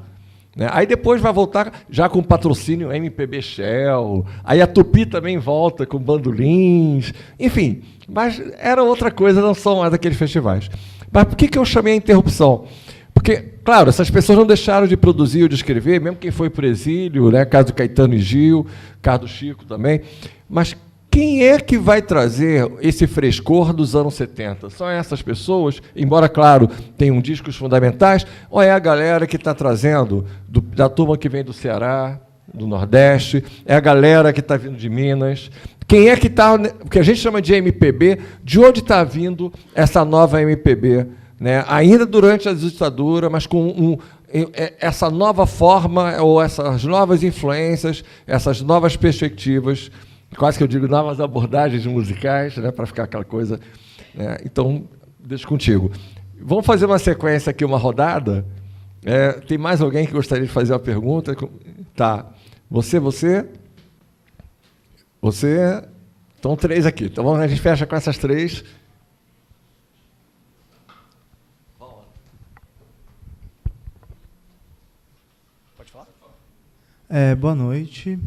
Aí depois vai voltar já com patrocínio MPB Shell, aí a Tupi também volta com bandolins, enfim, mas era outra coisa, não são mais aqueles festivais. Mas por que eu chamei a interrupção? Porque, claro, essas pessoas não deixaram de produzir ou de escrever, mesmo quem foi para o exílio, né, caso do Caetano e Gil, caso do Chico também, mas quem é que vai trazer esse frescor dos anos 70? São essas pessoas, embora, claro, tenham discos fundamentais, ou é a galera que está trazendo da turma que vem do Ceará, do Nordeste, é a galera que está vindo de Minas? Quem é que está, o que a gente chama de MPB, de onde está vindo essa nova MPB? Né? Ainda durante a ditadura, mas com essa nova forma, ou essas novas influências, essas novas perspectivas, quase que eu digo novas abordagens musicais, né, para ficar aquela coisa. Né? Então, deixo contigo. Vamos fazer uma sequência aqui, uma rodada. Tem mais alguém que gostaria de fazer uma pergunta? Tá. Você. Estão 3 aqui. Então, a gente fecha com essas 3. Pode falar? Boa noite.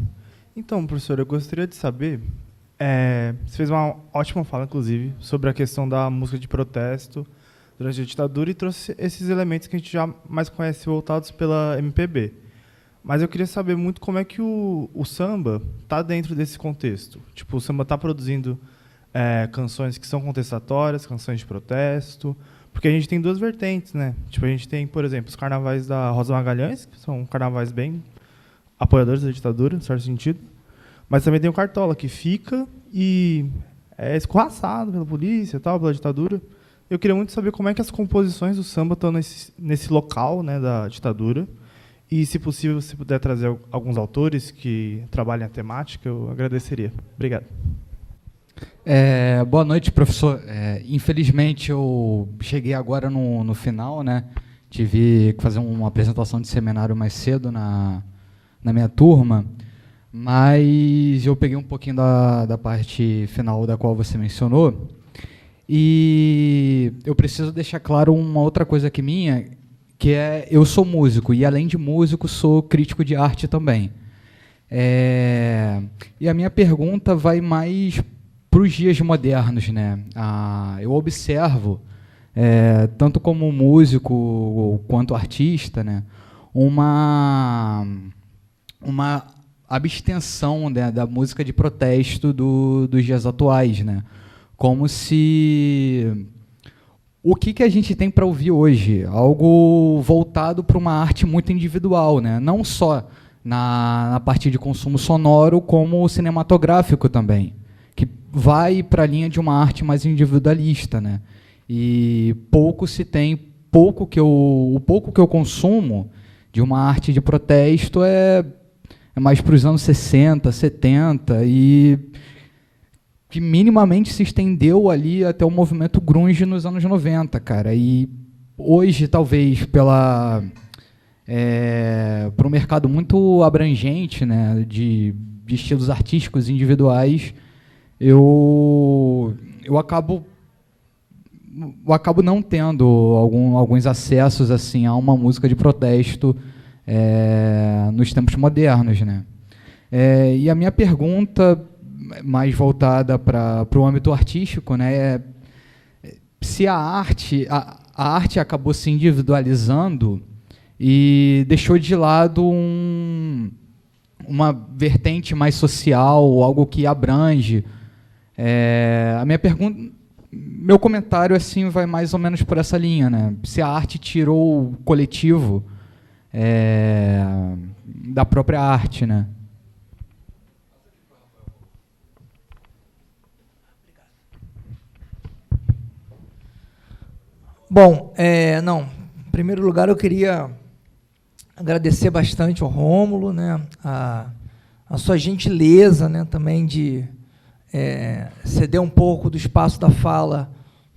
Então, professor, eu gostaria de saber, você fez uma ótima fala, inclusive, sobre a questão da música de protesto durante a ditadura e trouxe esses elementos que a gente já mais conhece voltados pela MPB. Mas eu queria saber muito como é que o samba está dentro desse contexto. Tipo, o samba está produzindo canções que são contestatórias, canções de protesto, porque a gente tem 2 vertentes, né? Tipo, a gente tem, por exemplo, os carnavais da Rosa Magalhães, que são carnavais bem apoiadores da ditadura, em certo sentido, mas também tem o Cartola, que fica e é escorraçado pela polícia, tal, pela ditadura. Eu queria muito saber como é que as composições do samba estão nesse local, né, da ditadura, e, se possível, se puder trazer alguns autores que trabalhem a temática, eu agradeceria. Obrigado. Boa noite, professor. Infelizmente, eu cheguei agora no final, né? Tive que fazer uma apresentação de seminário mais cedo na na minha turma, mas eu peguei um pouquinho da parte final da qual você mencionou, e eu preciso deixar claro uma outra coisa aqui minha, que é, eu sou músico, e além de músico, sou crítico de arte também. E a minha pergunta vai mais para os dias modernos, né? Eu observo, tanto como músico quanto artista, né, uma abstenção, né, da música de protesto dos dias atuais, né? Como se o que a gente tem para ouvir hoje? Algo voltado para uma arte muito individual, né? Não só na parte de consumo sonoro, como cinematográfico também, que vai para a linha de uma arte mais individualista, né? E pouco se tem, o pouco que eu consumo de uma arte de protesto é mais para os anos 60, 70, e que minimamente se estendeu ali até o movimento grunge nos anos 90, cara. E hoje, talvez, para um mercado muito abrangente, né, de estilos artísticos individuais, eu acabo não tendo alguns acessos assim a uma música de protesto nos tempos modernos, né? E a minha pergunta, mais voltada para o âmbito artístico, né, é se a arte acabou se individualizando e deixou de lado uma vertente mais social, algo que abrange. A minha pergunta, meu comentário assim vai mais ou menos por essa linha, né? Se a arte tirou o coletivo da própria arte, né? Bom, em primeiro lugar eu queria agradecer bastante ao Rômulo, né, a sua gentileza, né, também de ceder um pouco do espaço da fala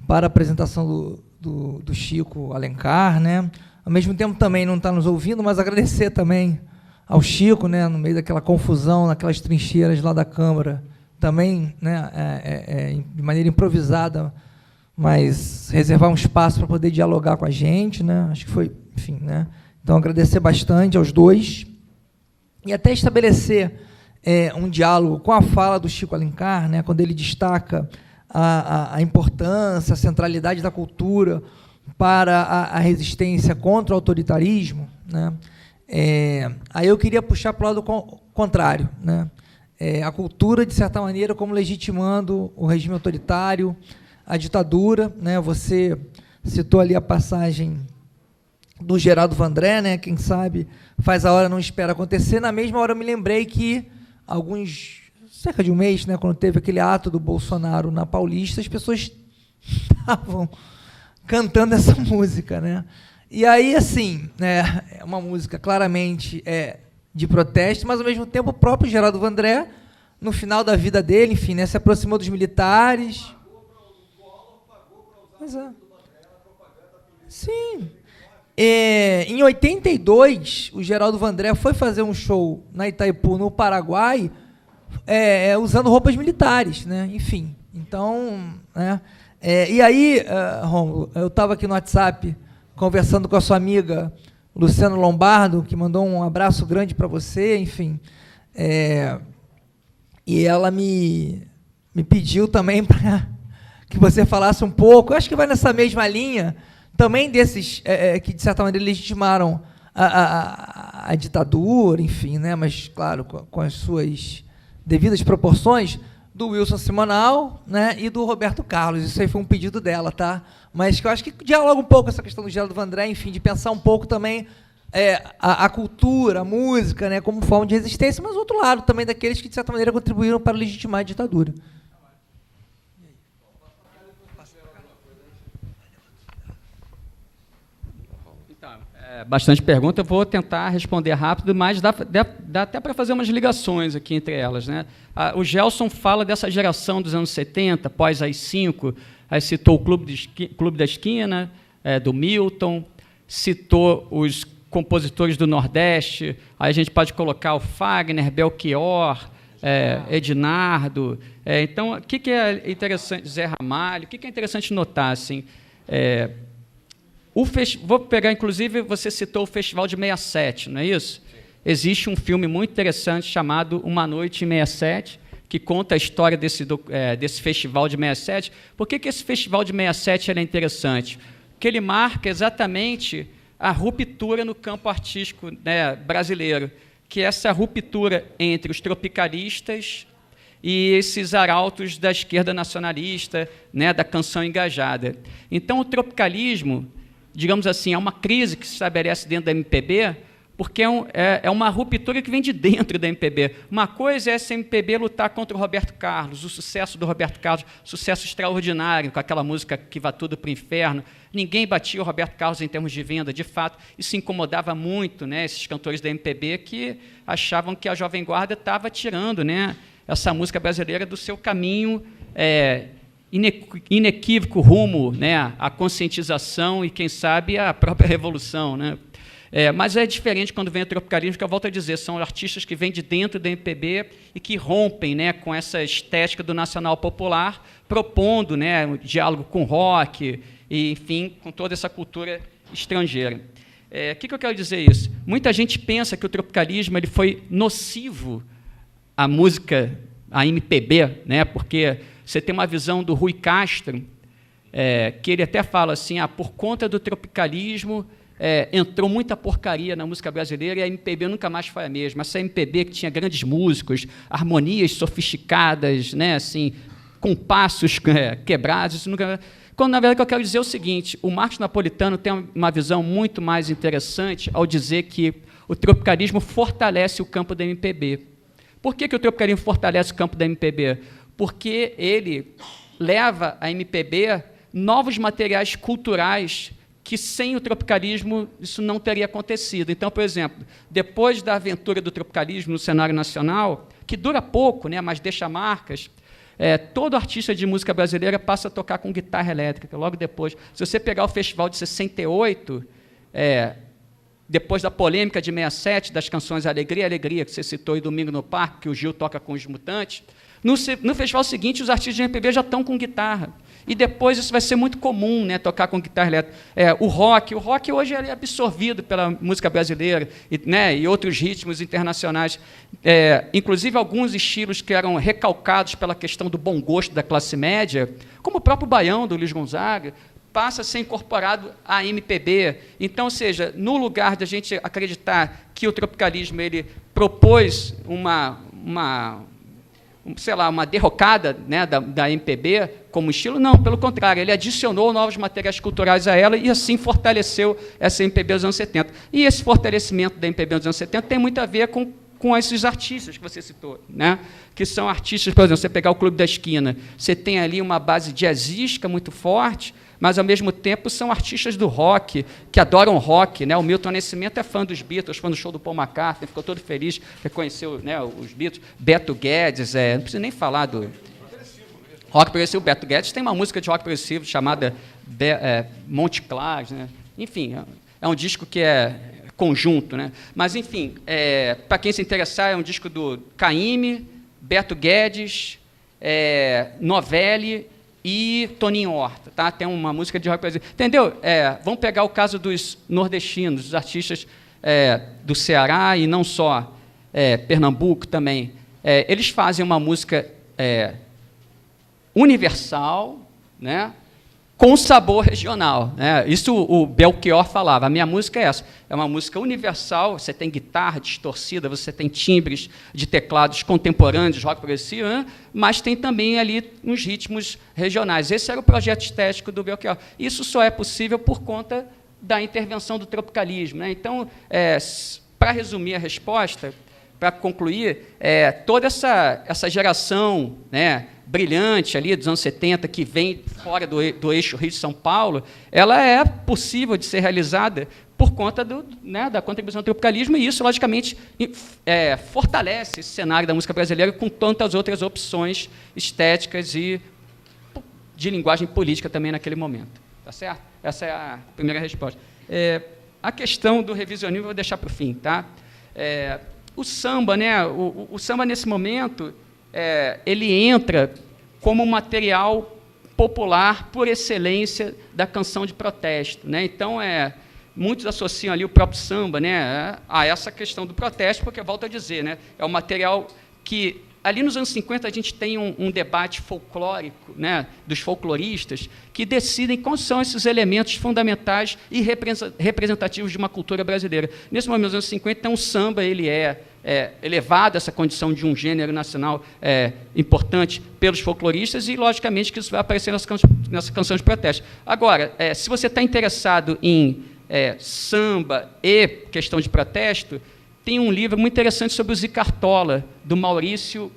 para a apresentação do Chico Alencar, né. Ao mesmo tempo também não está nos ouvindo, mas agradecer também ao Chico, né, no meio daquela confusão, naquelas trincheiras lá da Câmara, também, né, de maneira improvisada, mas reservar um espaço para poder dialogar com a gente, né? Acho que foi, enfim, né? Então, agradecer bastante aos dois e até estabelecer um diálogo com a fala do Chico Alencar, né? Quando ele destaca a importância, a centralidade da cultura para a resistência contra o autoritarismo, né? Aí eu queria puxar para o lado contrário, né? A cultura, de certa maneira, como legitimando o regime autoritário, a ditadura, né? Você citou ali a passagem do Geraldo Vandré, né? Quem sabe faz a hora, não espera acontecer. Na mesma hora eu me lembrei que cerca de um mês, né, quando teve aquele ato do Bolsonaro na Paulista, as pessoas estavam cantando essa música, né? E aí, assim, né, é uma música claramente de protesto, mas ao mesmo tempo o próprio Geraldo Vandré, no final da vida dele, enfim, né, se aproximou dos militares. Sim. Em 82, o Geraldo Vandré foi fazer um show na Itaipu, no Paraguai, usando roupas militares, né? Enfim, então, né? E aí, Rômulo, eu estava aqui no WhatsApp conversando com a sua amiga Luciana Lombardo, que mandou um abraço grande para você, enfim, e ela me pediu também para que você falasse um pouco, eu acho que vai nessa mesma linha, também desses que, de certa maneira, legitimaram a ditadura, enfim, né, mas, claro, com as suas devidas proporções, do Wilson Simonal, né, e do Roberto Carlos. Isso aí foi um pedido dela, tá? Mas que eu acho que dialoga um pouco essa questão do Geraldo Vandré, enfim, de pensar um pouco também a cultura, a música, né, como forma de resistência, mas, do outro lado, também daqueles que, de certa maneira, contribuíram para legitimar a ditadura. Bastante pergunta, eu vou tentar responder rápido, mas dá até para fazer umas ligações aqui entre elas, né? O Gelson fala dessa geração dos anos 70, pós AI-5, aí citou o Clube da Esquina, do Milton, citou os compositores do Nordeste, aí a gente pode colocar o Fagner, Belchior, Ednardo. Então, o que é interessante, Zé Ramalho, o que é interessante notar? Assim, vou pegar, inclusive, você citou o Festival de 67, não é isso? Sim. Existe um filme muito interessante chamado Uma Noite em 67, que conta a história desse festival de 67. Por que esse festival de 67 era interessante? Porque ele marca exatamente a ruptura no campo artístico, né, brasileiro, que é essa ruptura entre os tropicalistas e esses arautos da esquerda nacionalista, né, da canção engajada. Então, o tropicalismo, digamos assim, é uma crise que se estabelece dentro da MPB, porque é uma ruptura que vem de dentro da MPB. Uma coisa é essa MPB lutar contra o Roberto Carlos, o sucesso do Roberto Carlos, sucesso extraordinário, com aquela música Que Vá Tudo para o Inferno. Ninguém batia o Roberto Carlos em termos de venda, de fato. Isso incomodava muito, né, esses cantores da MPB que achavam que a Jovem Guarda estava tirando, né, essa música brasileira do seu caminho inequívoco rumo, né, à conscientização e, quem sabe, à própria revolução, né? Mas é diferente quando vem o tropicalismo, que eu volto a dizer, são artistas que vêm de dentro da MPB e que rompem, né, com essa estética do nacional popular, propondo, né, um diálogo com rock, e, enfim, com toda essa cultura estrangeira. O que eu quero dizer isso? Muita gente pensa que o tropicalismo ele foi nocivo à música, à MPB, né, porque você tem uma visão do Rui Castro, que ele até fala assim, por conta do tropicalismo, entrou muita porcaria na música brasileira e a MPB nunca mais foi a mesma. Essa MPB que tinha grandes músicos, harmonias sofisticadas, né, assim, compassos quebrados, isso nunca... Quando, na verdade, o que eu quero dizer é o seguinte, o Marcos Napolitano tem uma visão muito mais interessante ao dizer que o tropicalismo fortalece o campo da MPB. Por que o tropicalismo fortalece o campo da MPB? Porque ele leva à MPB novos materiais culturais que sem o tropicalismo isso não teria acontecido. Então, por exemplo, depois da aventura do tropicalismo no cenário nacional, que dura pouco, né, mas deixa marcas, todo artista de música brasileira passa a tocar com guitarra elétrica, logo depois. Se você pegar o festival de 68, depois da polêmica de 67, das canções Alegria, Alegria, que você citou, e Domingo no Parque, que o Gil toca com os Mutantes, no festival seguinte, os artistas de MPB já estão com guitarra. E depois isso vai ser muito comum, né, tocar com guitarra elétrica. O rock hoje é absorvido pela música brasileira e outros ritmos internacionais. Inclusive, alguns estilos que eram recalcados pela questão do bom gosto da classe média, como o próprio baião, do Luiz Gonzaga, passa a ser incorporado à MPB. Então, ou seja, no lugar de a gente acreditar que o tropicalismo ele propôs uma derrocada, né, da MPB como estilo, não, pelo contrário, ele adicionou novos materiais culturais a ela e assim fortaleceu essa MPB dos anos 70. E esse fortalecimento da MPB dos anos 70 tem muito a ver com esses artistas que você citou, né, que são artistas, por exemplo, você pegar o Clube da Esquina, você tem ali uma base jazzística muito forte, mas, ao mesmo tempo, são artistas do rock, que adoram rock, né? O Milton Nascimento é fã dos Beatles, fã do show do Paul McCartney, ficou todo feliz, reconheceu, né, os Beatles. Beto Guedes, não preciso nem falar do... Rock progressivo. Beto Guedes tem uma música de rock progressivo chamada Monte Claros, né? Enfim, é um disco que é conjunto, né? Mas, enfim, para quem se interessar, é um disco do Caymmi, Beto Guedes, Novelli e Toninho Horta, tá? Tem uma música de rock progressivo. Entendeu? Vamos pegar o caso dos nordestinos, dos artistas do Ceará e não só, Pernambuco também. Eles fazem uma música universal, né, com sabor regional, né? Isso o Belchior falava, a minha música é essa, é uma música universal, você tem guitarra distorcida, você tem timbres de teclados contemporâneos, rock progressivo, né? Mas tem também ali uns ritmos regionais. Esse era o projeto estético do Belchior. Isso só é possível por conta da intervenção do tropicalismo, né? Então, para resumir a resposta, para concluir, toda essa geração, né, brilhante ali dos anos 70, que vem fora do eixo Rio-São Paulo, ela é possível de ser realizada por conta da contribuição do tropicalismo, e isso, logicamente, fortalece esse cenário da música brasileira com tantas outras opções estéticas e de linguagem política também naquele momento. Tá certo? Essa é a primeira resposta. a questão do revisionismo eu vou deixar para o fim, tá? O samba, né? O samba nesse momento, ele entra como um material popular por excelência da canção de protesto, né? Então, muitos associam ali o próprio samba, né, a essa questão do protesto, porque, volto a dizer, né, é um material que, ali nos anos 50, a gente tem um debate folclórico, né, dos folcloristas, que decidem quais são esses elementos fundamentais e representativos de uma cultura brasileira. Nesse momento, nos anos 50, então, o samba ele é elevado a essa condição de um gênero nacional importante pelos folcloristas e, logicamente, que isso vai aparecer nessa canção de protesto. Agora, se você está interessado em samba e questão de protesto, tem um livro muito interessante sobre o Zicartola, do Maurício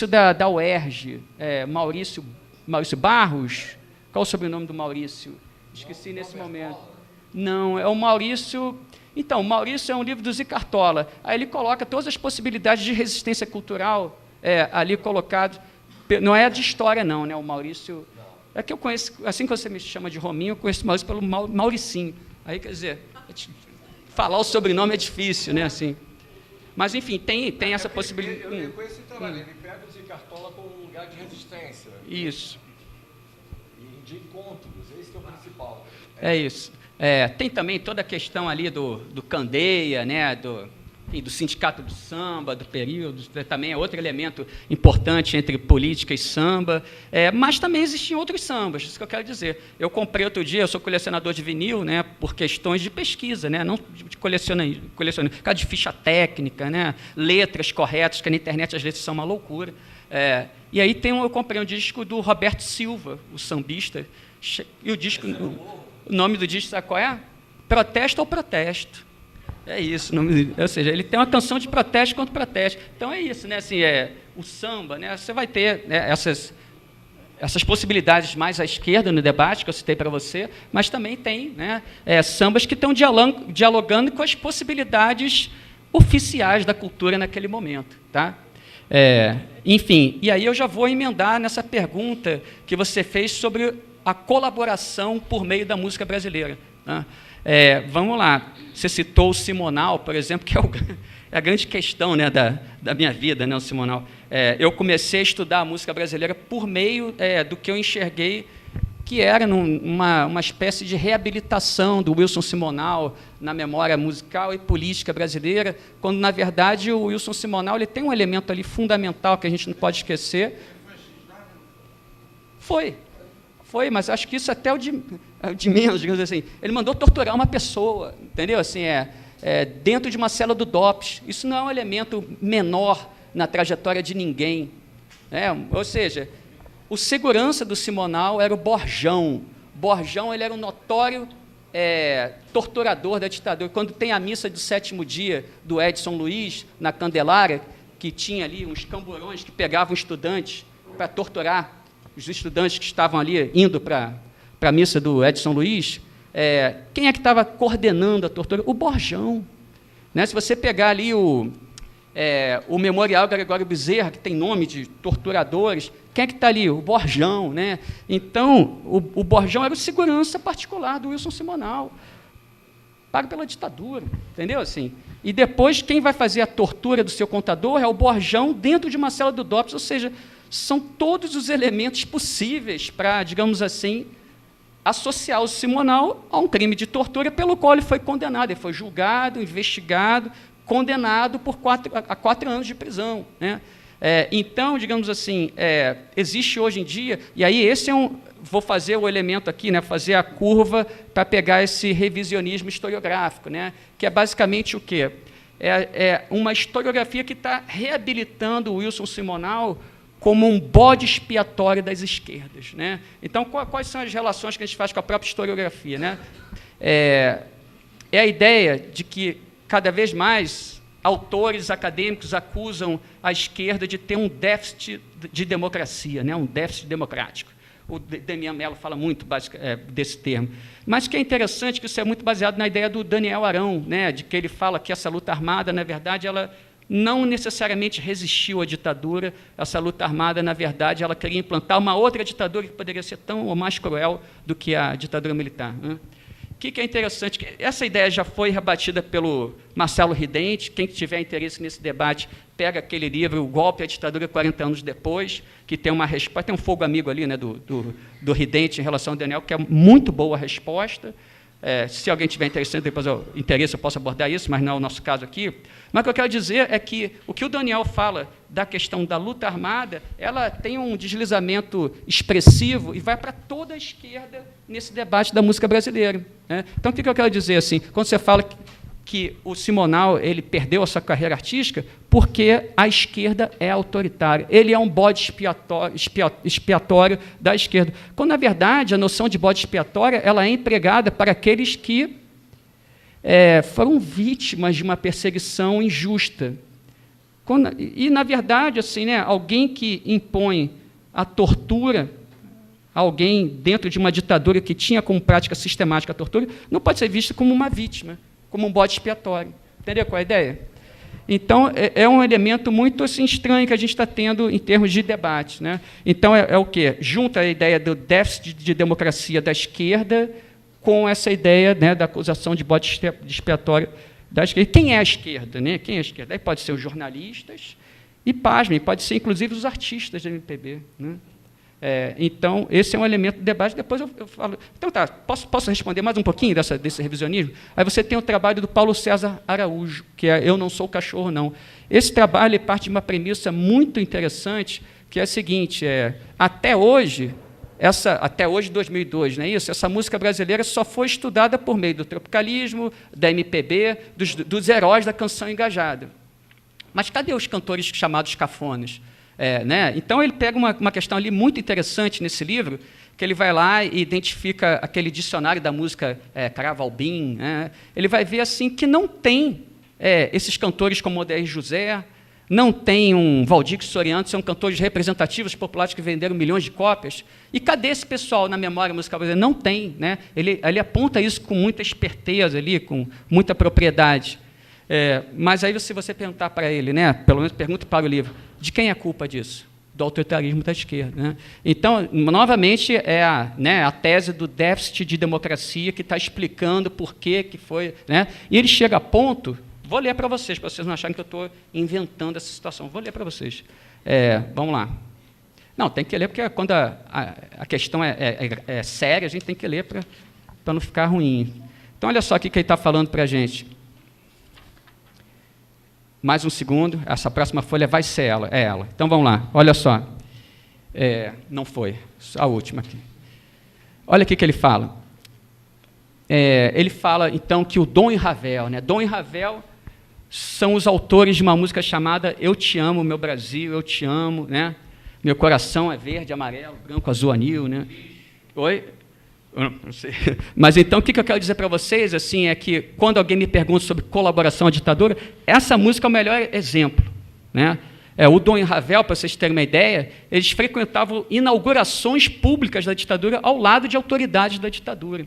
da UERJ, Maurício Barros. Qual o sobrenome do Maurício? Esqueci nesse momento. Não, é o Maurício... Então, o Maurício é um livro do Zicartola. Aí ele coloca todas as possibilidades de resistência cultural ali colocado. Não é de história, não, né? O Maurício... É que eu conheço, assim que você me chama de Rominho, eu conheço o Maurício pelo Mauricinho. Aí, quer dizer, falar o sobrenome é difícil, né? Assim. Mas, enfim, tem essa possibilidade. Eu conheço esse trabalho. Ele pega o Zicartola como um lugar de resistência. Isso. E de encontros. Esse que é o principal. É isso. Tem também toda a questão ali do Candeia, né, do Sindicato do Samba, do período, também é outro elemento importante entre política e samba, mas também existiam outros sambas, isso que eu quero dizer. Eu comprei outro dia, eu sou colecionador de vinil, né, por questões de pesquisa, né, não de colecionismo, por causa de ficha técnica, né, letras corretas, que na internet as letras são uma loucura. E aí eu comprei um disco do Roberto Silva, o sambista, e o disco... O nome do disco, sabe qual é? Protesto ou Protesto. É isso. Ou seja, ele tem uma canção de protesto contra protesto. Então, é isso, né? Assim, o samba, né? Você vai ter, né, essas possibilidades mais à esquerda no debate, que eu citei para você, mas também tem, né, sambas que estão dialogando com as possibilidades oficiais da cultura naquele momento. Tá? Enfim, e aí eu já vou emendar nessa pergunta que você fez sobre a colaboração por meio da música brasileira. Tá? Vamos lá. Você citou o Simonal, por exemplo, que é a grande questão, né, da minha vida, né, o Simonal. Eu comecei a estudar a música brasileira por meio do que eu enxerguei que era uma espécie de reabilitação do Wilson Simonal na memória musical e política brasileira, quando, na verdade, o Wilson Simonal ele tem um elemento ali fundamental que a gente não pode esquecer. Foi, mas acho que isso até o de menos, digamos assim. Ele mandou torturar uma pessoa, entendeu? Assim, dentro de uma cela do DOPS. Isso não é um elemento menor na trajetória de ninguém. Ou seja, o segurança do Simonal era o Borjão. Borjão ele era um notório torturador da ditadura. Quando tem a missa do 7º dia do Edson Luiz, na Candelária, que tinha ali uns camburões que pegavam estudantes para torturar os estudantes que estavam ali indo para a missa do Edson Luiz, quem é que estava coordenando a tortura? O Borjão. Né? Se você pegar ali o Memorial Gregório Bezerra, que tem nome de torturadores, quem é que está ali? O Borjão. Né? Então, o Borjão era o segurança particular do Wilson Simonal, pago pela ditadura, entendeu? Assim, e depois, quem vai fazer a tortura do seu contador é o Borjão dentro de uma cela do DOPS, ou seja, são todos os elementos possíveis para, digamos assim, associar o Simonal a um crime de tortura pelo qual ele foi condenado. Ele foi julgado, investigado, condenado a 4 anos de prisão. Né? Então, digamos assim, existe hoje em dia, e aí esse vou fazer o elemento aqui, né, fazer a curva para pegar esse revisionismo historiográfico, né, que é basicamente o quê? Uma historiografia que está reabilitando o Wilson Simonal como um bode expiatório das esquerdas. Né? Então, quais são as relações que a gente faz com a própria historiografia? Né? É a ideia de que, cada vez mais, autores acadêmicos acusam a esquerda de ter um déficit de democracia, né? Um déficit democrático. O Damian Mello fala muito desse termo. Mas o que é interessante, que isso é muito baseado na ideia do Daniel Arão, né? De que ele fala que essa luta armada, na verdade, ela não necessariamente resistiu à ditadura. Essa luta armada, na verdade, ela queria implantar uma outra ditadura que poderia ser tão ou mais cruel do que a ditadura militar. Né? que é interessante? Essa ideia já foi rebatida pelo Marcelo Ridente. Quem tiver interesse nesse debate, pega aquele livro, O Golpe e a Ditadura 40 anos depois, que tem uma resposta, tem um fogo amigo ali, né, do Ridente em relação ao Daniel, que é muito boa a resposta. Se alguém tiver interesse, eu posso abordar isso, mas não é o nosso caso aqui. Mas o que eu quero dizer é que o que o Daniel fala da questão da luta armada, ela tem um deslizamento expressivo e vai para toda a esquerda nesse debate da música brasileira, né? Então, o que eu quero dizer? Assim, quando você fala que o Simonal ele perdeu a sua carreira artística porque a esquerda é autoritária. Ele é um bode expiatório da esquerda. Quando, na verdade, a noção de bode expiatório ela é empregada para aqueles que foram vítimas de uma perseguição injusta. Na verdade, assim, né, alguém que impõe a tortura, alguém dentro de uma ditadura que tinha como prática sistemática a tortura, não pode ser visto como uma vítima, como um bode expiatório. Entendeu qual é a ideia? Então, é um elemento muito assim, estranho que a gente está tendo em termos de debate, né? Então, é o quê? Junta a ideia do déficit de democracia da esquerda com essa ideia, né, da acusação de bode expiatório da esquerda. Quem é a esquerda? Né? Quem é a esquerda? Aí pode ser os jornalistas e, pasmem, pode ser, inclusive, os artistas da MPB, né? Então, esse é um elemento do debate. Depois eu falo... Então, tá, posso responder mais um pouquinho desse revisionismo? Aí você tem o trabalho do Paulo César Araújo, que é Eu Não Sou o Cachorro, Não. Esse trabalho parte de uma premissa muito interessante, que é a seguinte, até hoje, 2002, não é isso? Essa música brasileira só foi estudada por meio do tropicalismo, da MPB, dos heróis da canção engajada. Mas cadê os cantores chamados cafones? Né? Então, ele pega uma questão ali muito interessante nesse livro, que ele vai lá e identifica aquele dicionário da música Cravo Albim, né? Ele vai ver assim, que não tem esses cantores como Odair José, não tem um Valdir Soriano, são cantores representativos populares que venderam milhões de cópias. E cadê esse pessoal na memória musical brasileira? Não tem, né? Ele aponta isso com muita esperteza, ali, com muita propriedade. Mas aí, se você perguntar para ele, né, pelo menos pergunta para o livro, de quem é a culpa disso? Do autoritarismo da esquerda, né? Então, novamente, a tese do déficit de democracia que está explicando por que foi... Né? E ele chega a ponto... Vou ler para vocês não acharem que eu estou inventando essa situação. Vou ler para vocês. Vamos lá. Não, tem que ler, porque quando a questão é séria, a gente tem que ler para não ficar ruim. Então, olha só o que ele está falando para a gente. Mais um segundo, essa próxima folha vai ser ela. Então, vamos lá, olha só. Não foi, a última aqui. Olha o que ele fala. Ele fala, então, que o Dom e Ravel, né? Dom e Ravel são os autores de uma música chamada Eu Te Amo, Meu Brasil, Eu Te Amo, né? Meu coração é verde, amarelo, branco, azul, anil, né? Oi? Eu não sei. Mas então, o que eu quero dizer para vocês assim, é que, quando alguém me pergunta sobre colaboração à ditadura, essa música é o melhor exemplo, né? O Dom e Ravel, para vocês terem uma ideia, eles frequentavam inaugurações públicas da ditadura ao lado de autoridades da ditadura.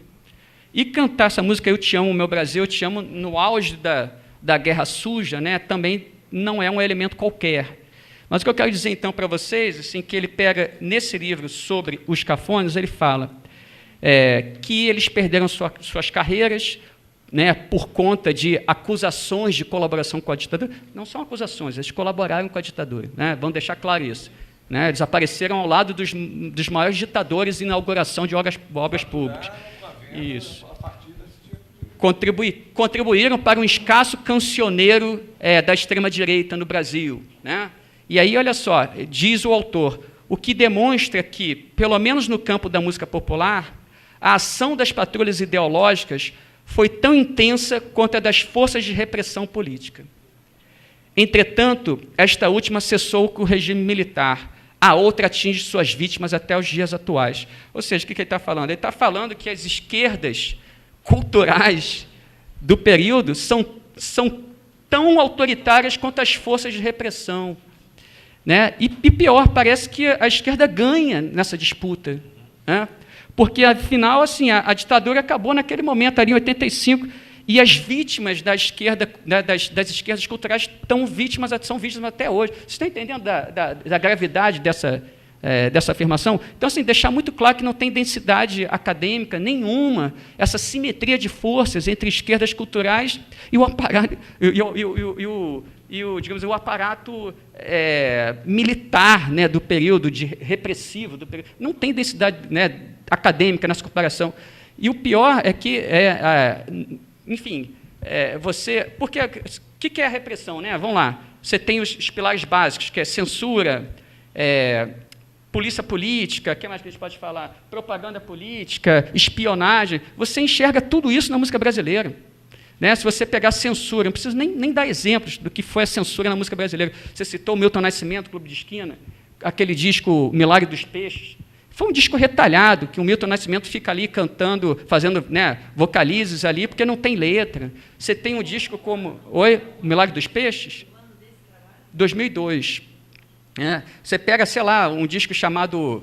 E cantar essa música, Eu Te Amo, Meu Brasil, Eu Te Amo, no auge da Guerra Suja, né, também não é um elemento qualquer. Mas o que eu quero dizer, então, para vocês, assim, que ele pega, nesse livro sobre os cafones, ele fala que eles perderam suas carreiras, né, por conta de acusações de colaboração com a ditadura. Não são acusações, eles colaboraram com a ditadura, né, vamos deixar claro isso. Né, eles apareceram ao lado dos maiores ditadores em inauguração de obras públicas. Isso. Contribuíram para um escasso cancioneiro da extrema-direita no Brasil, né? E aí, olha só, diz o autor, o que demonstra que, pelo menos no campo da música popular, a ação das patrulhas ideológicas foi tão intensa quanto a das forças de repressão política. Entretanto, esta última cessou com o regime militar, a outra atinge suas vítimas até os dias atuais. Ou seja, o que ele está falando? Ele está falando que as esquerdas culturais do período são tão autoritárias quanto as forças de repressão, né? E pior, parece que a esquerda ganha nessa disputa, né? Porque, afinal, assim, a ditadura acabou naquele momento, ali em 85, e as vítimas da esquerda, das esquerdas culturais são vítimas até hoje. Vocês estão entendendo da gravidade dessa afirmação. Então, assim, deixar muito claro que não tem densidade acadêmica nenhuma, essa simetria de forças entre esquerdas culturais e o aparato, digamos, o aparato militar, né, do período repressivo. Não tem densidade, né, acadêmica nessa comparação. E o pior é que, enfim, porque o que é a repressão? Né? Vamos lá. Você tem os pilares básicos, que é censura, polícia política, o que mais que a gente pode falar? Propaganda política, espionagem. Você enxerga tudo isso na música brasileira. Né? Se você pegar censura, não preciso nem dar exemplos do que foi a censura na música brasileira. Você citou o Milton Nascimento, Clube de Esquina, aquele disco Milagre dos Peixes. Foi um disco retalhado, que o Milton Nascimento fica ali cantando, fazendo, né, vocalizes ali, porque não tem letra. Você tem um disco como... Oi? O Milagre dos Peixes? 2002. Você pega, sei lá, um disco chamado...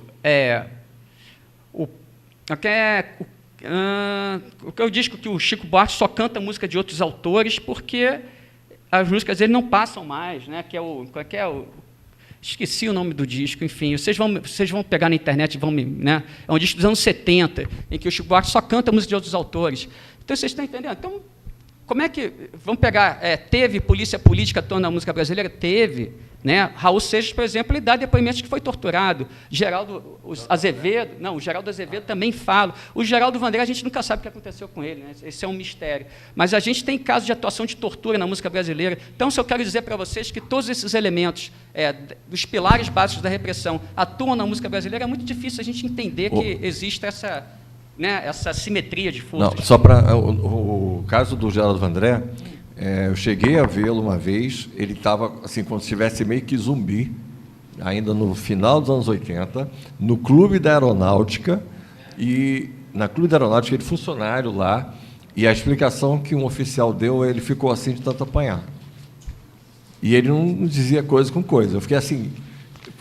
o disco que o Chico Buarque só canta música de outros autores, porque as músicas dele não passam mais, né? Esqueci o nome do disco, enfim. Vocês vão pegar na internet, né? É um disco dos anos 70, em que o Chico Buarque só canta música de outros autores. Então, vocês estão entendendo? Então, como é que... Vamos pegar... teve polícia política atuando na música brasileira? Teve. Né? Raul Seixas, por exemplo, ele dá depoimentos que foi torturado. Geraldo Azevedo... Não, o Geraldo Azevedo também fala. O Geraldo Vandré, a gente nunca sabe o que aconteceu com ele. Né? Esse é um mistério. Mas a gente tem casos de atuação de tortura na música brasileira. Então, se eu quero dizer para vocês que todos esses elementos, dos pilares básicos da repressão, atuam na música brasileira, é muito difícil a gente entender que existe essa... Né, essa simetria de forças. Não, só para o caso do Geraldo Vandré, eu cheguei a vê-lo uma vez, ele estava, assim, como se estivesse meio que zumbi, ainda no final dos anos 80, no Clube da Aeronáutica, e na Clube da Aeronáutica ele funcionário lá, e a explicação que um oficial deu, ele ficou assim de tanto apanhar. E ele não dizia coisa com coisa. Eu fiquei assim,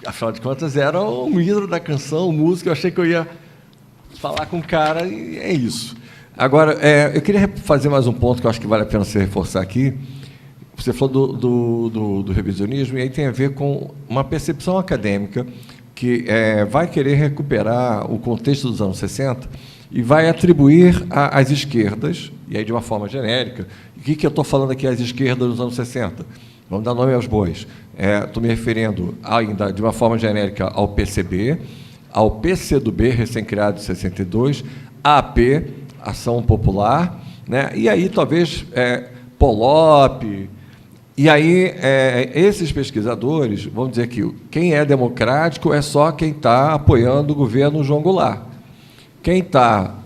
afinal de contas, era um ídolo da canção, música, eu achei que eu ia falar com o cara, e é isso. Agora, eu queria fazer mais um ponto que eu acho que vale a pena você reforçar aqui. Você falou do revisionismo, e aí tem a ver com uma percepção acadêmica que vai querer recuperar o contexto dos anos 60 e vai atribuir às esquerdas, e aí de uma forma genérica. O que eu estou falando aqui, as esquerdas dos anos 60? Vamos dar nome aos bois. Estou me referindo ainda de uma forma genérica ao PCB, ao PCdoB, recém-criado em 62, a AP, Ação Popular, né? E aí talvez Polop, e aí esses pesquisadores vão dizer que quem é democrático é só quem está apoiando o governo João Goulart. Quem está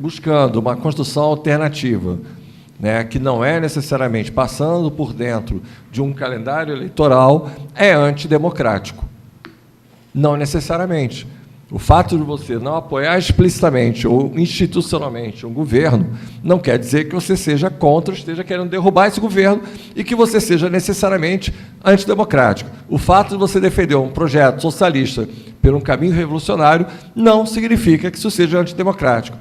buscando uma construção alternativa, né, que não é necessariamente passando por dentro de um calendário eleitoral, é antidemocrático. Não necessariamente. O fato de você não apoiar explicitamente ou institucionalmente um governo não quer dizer que você seja contra, esteja querendo derrubar esse governo e que você seja necessariamente antidemocrático. O fato de você defender um projeto socialista por um caminho revolucionário não significa que isso seja antidemocrático.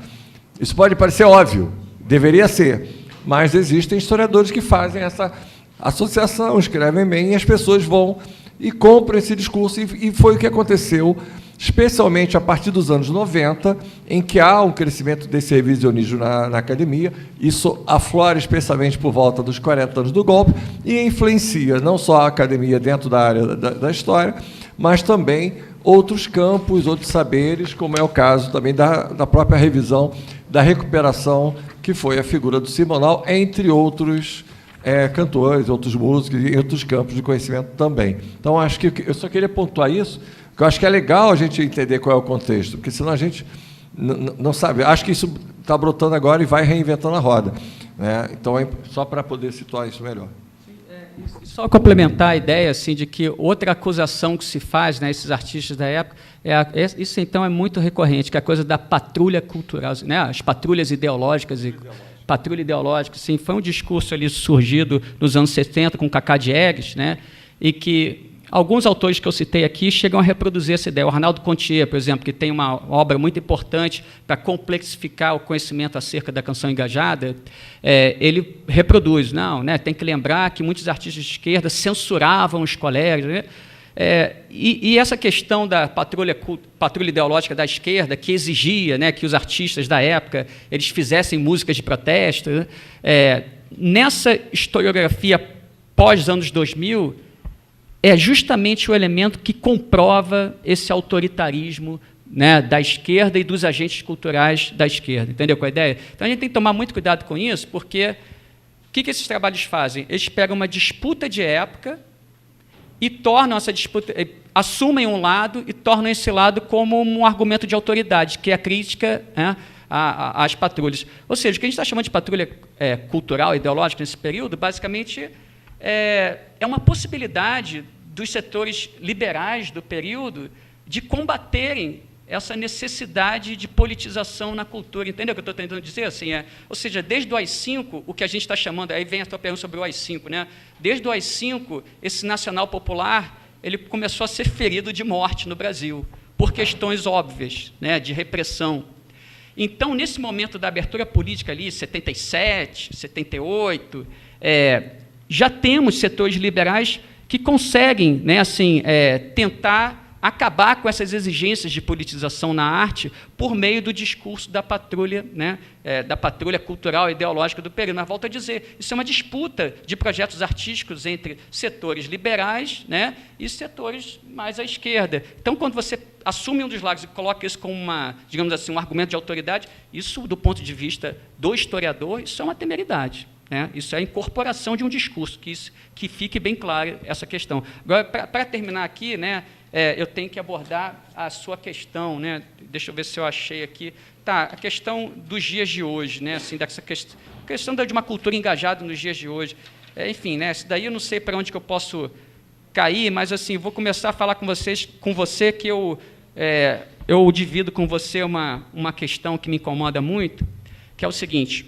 Isso pode parecer óbvio, deveria ser, mas existem historiadores que fazem essa associação, escrevem bem, e as pessoas vão e compram esse discurso, e foi o que aconteceu, especialmente a partir dos anos 90, em que há um crescimento desse revisionismo na academia. Isso aflora especialmente por volta dos 40 anos do golpe e influencia não só a academia dentro da área da história, mas também outros campos, outros saberes, como é o caso também da própria revisão, da recuperação, que foi a figura do Simonal, entre outros cantores, outros músicos e outros campos de conhecimento também. Então, acho que eu só queria pontuar isso, porque eu acho que é legal a gente entender qual é o contexto, porque senão a gente não sabe. Acho que isso está brotando agora e vai reinventando a roda, né? Então, só para poder situar isso melhor. Só complementar a ideia assim, de que outra acusação que se faz, né, esses artistas da época, isso então é muito recorrente, que é a coisa da patrulha cultural, né, as patrulhas ideológicas. Patrulha ideológica, sim, foi um discurso ali surgido nos anos 70 com Cacá Diegues, né, e que alguns autores que eu citei aqui chegam a reproduzir essa ideia. O Arnaldo Contier, por exemplo, que tem uma obra muito importante para complexificar o conhecimento acerca da canção engajada, ele reproduz. Não, né, tem que lembrar que muitos artistas de esquerda censuravam os colegas, né? E essa questão da patrulha ideológica da esquerda, que exigia, né, que os artistas da época eles fizessem músicas de protesto, né, nessa historiografia pós-anos 2000, é justamente o elemento que comprova esse autoritarismo, né, da esquerda e dos agentes culturais da esquerda. Entendeu qual é a ideia? Então, a gente tem que tomar muito cuidado com isso, porque o que esses trabalhos fazem? Eles pegam uma disputa de época e tornam essa disputa, assumem um lado e tornam esse lado como um argumento de autoridade, que é a crítica, né, às patrulhas. Ou seja, o que a gente está chamando de patrulha cultural, ideológica nesse período, basicamente é uma possibilidade dos setores liberais do período de combaterem essa necessidade de politização na cultura. Entendeu o que eu estou tentando dizer? Assim, ou seja, desde o AI-5, o que a gente está chamando, aí vem a tua pergunta sobre o AI-5, né? Desde o AI-5, esse nacional popular, ele começou a ser ferido de morte no Brasil, por questões óbvias, né, de repressão. Então, nesse momento da abertura política ali, 77, 78, já temos setores liberais que conseguem, né, assim, tentar acabar com essas exigências de politização na arte por meio do discurso da patrulha, né, da patrulha cultural e ideológica do período. Mas volto a dizer, isso é uma disputa de projetos artísticos entre setores liberais, né, e setores mais à esquerda. Então, quando você assume um dos lados e coloca isso como digamos assim, um argumento de autoridade, isso, do ponto de vista do historiador, isso é uma temeridade. Né? Isso é a incorporação de um discurso, que fique bem clara essa questão. Agora, para terminar aqui, né, eu tenho que abordar a sua questão, né? Deixa eu ver se eu achei aqui. Tá, a questão dos dias de hoje, né? Assim, dessa questão de uma cultura engajada nos dias de hoje. Enfim, né? Isso daí eu não sei para onde que eu posso cair, mas assim, vou começar a falar com você que eu divido com você uma questão que me incomoda muito, que é o seguinte.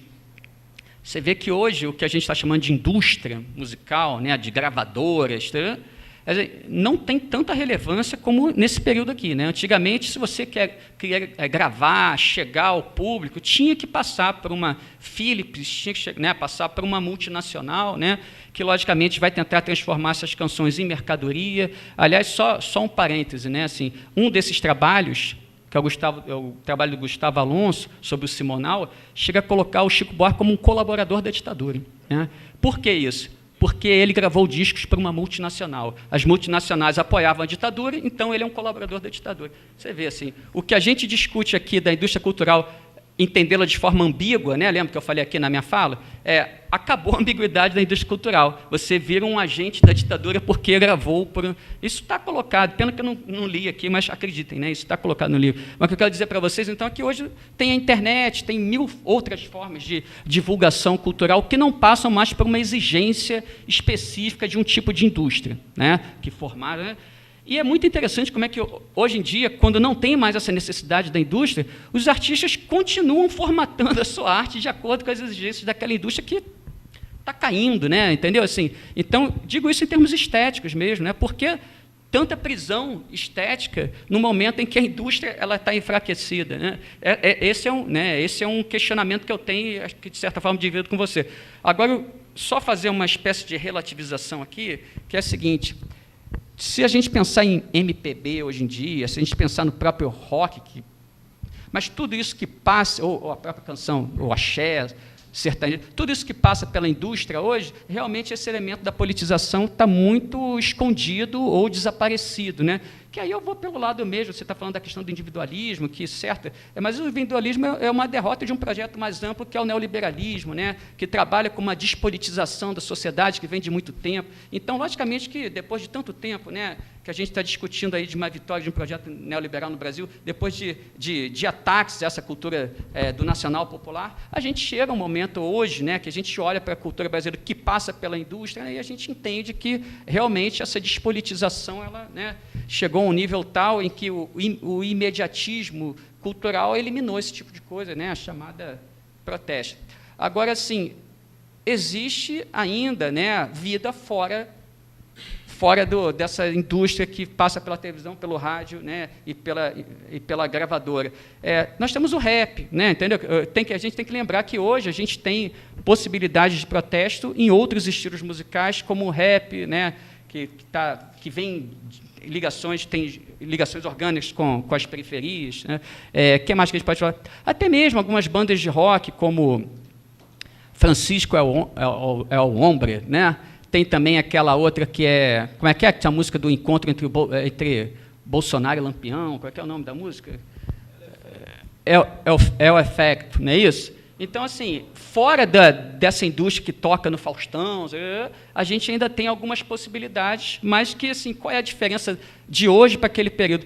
Você vê que hoje o que a gente está chamando de indústria musical, né, de gravadoras, não tem tanta relevância como nesse período aqui. Né? Antigamente, se você queria gravar, chegar ao público, tinha que passar por uma Philips, tinha que, né, passar por uma multinacional, né, que, logicamente, vai tentar transformar essas canções em mercadoria. Aliás, só um parêntese, né, assim, um desses trabalhos, que é o trabalho do Gustavo Alonso, sobre o Simonal, chega a colocar o Chico Buarque como um colaborador da ditadura. Né? Por que isso? Porque ele gravou discos para uma multinacional. As multinacionais apoiavam a ditadura, então ele é um colaborador da ditadura. Você vê, assim, o que a gente discute aqui da indústria cultural, entendê-la de forma ambígua, né? Lembra que eu falei aqui na minha fala? Acabou a ambiguidade da indústria cultural. Você vira um agente da ditadura porque gravou por... Isso está colocado, pena que eu não li aqui, mas acreditem, né? Isso está colocado no livro. Mas o que eu quero dizer para vocês, então, é que hoje tem a internet, tem 1000 outras formas de divulgação cultural que não passam mais por uma exigência específica de um tipo de indústria, né? Que formaram... Né? E é muito interessante como é que, hoje em dia, quando não tem mais essa necessidade da indústria, os artistas continuam formatando a sua arte de acordo com as exigências daquela indústria que está caindo, né? Entendeu? Assim, então, digo isso em termos estéticos mesmo, né? Porque tanta prisão estética no momento em que a indústria está enfraquecida, né? Esse é um questionamento que eu tenho, acho que, de certa forma, divido com você. Agora, só fazer uma espécie de relativização aqui, que é a seguinte... Se a gente pensar em MPB hoje em dia, se a gente pensar no próprio rock, mas tudo isso que passa, ou a própria canção, ou axé, sertanejo, tudo isso que passa pela indústria hoje, realmente esse elemento da politização está muito escondido ou desaparecido, né? Que aí eu vou pelo lado mesmo, você está falando da questão do individualismo, que certo, mas o individualismo é uma derrota de um projeto mais amplo, que é o neoliberalismo, né? Que trabalha com uma despolitização da sociedade que vem de muito tempo. Então, logicamente que depois de tanto tempo, né, que a gente está discutindo aí de uma vitória de um projeto neoliberal no Brasil, depois de ataques a essa cultura do nacional popular, a gente chega a um momento hoje, né, que a gente olha para a cultura brasileira que passa pela indústria, né, e a gente entende que realmente essa despolitização ela, né, chegou a um nível tal em que o imediatismo cultural eliminou esse tipo de coisa, né, a chamada protesto. Agora, sim, existe ainda, né, vida fora dessa indústria que passa pela televisão, pelo rádio, né, e pela gravadora. Nós temos o rap, né, entendeu? A gente tem que lembrar que hoje a gente tem possibilidades de protesto em outros estilos musicais, como o rap, né, que vem tem ligações orgânicas com as periferias. Né? Que mais que a gente pode falar? Até mesmo algumas bandas de rock, como Francisco é o Hombre, né? Tem também aquela outra que é... Como é que é a música do encontro entre Bolsonaro e Lampião? Qual é o nome da música? É o Efecto, não é isso? Então, assim, fora dessa indústria que toca no Faustão, a gente ainda tem algumas possibilidades, mas que, assim, qual é a diferença de hoje para aquele período?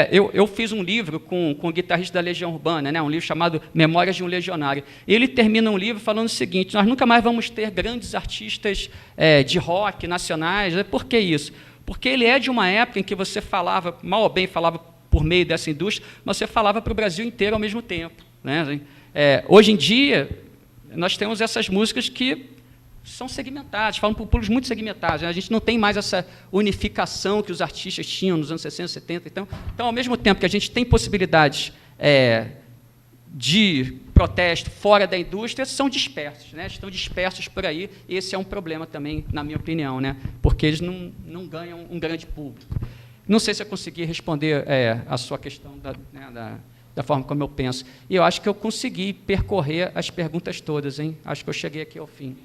Eu fiz um livro com o guitarrista da Legião Urbana, né, um livro chamado Memórias de um Legionário. Ele termina um livro falando o seguinte: nós nunca mais vamos ter grandes artistas de rock nacionais. Por que isso? Porque ele é de uma época em que você falava, mal ou bem falava por meio dessa indústria, mas você falava para o Brasil inteiro ao mesmo tempo, né? Hoje em dia, nós temos essas músicas que são segmentadas, falam por públicos muito segmentados. Né? A gente não tem mais essa unificação que os artistas tinham nos anos 60, 70. Então, ao mesmo tempo que a gente tem possibilidades de protesto fora da indústria, são dispersos, né? Estão dispersos por aí, e esse é um problema também, na minha opinião, né? Porque eles não ganham um grande público. Não sei se eu consegui responder a sua questão da forma como eu penso. E eu acho que eu consegui percorrer as perguntas todas, hein? Acho que eu cheguei aqui ao fim.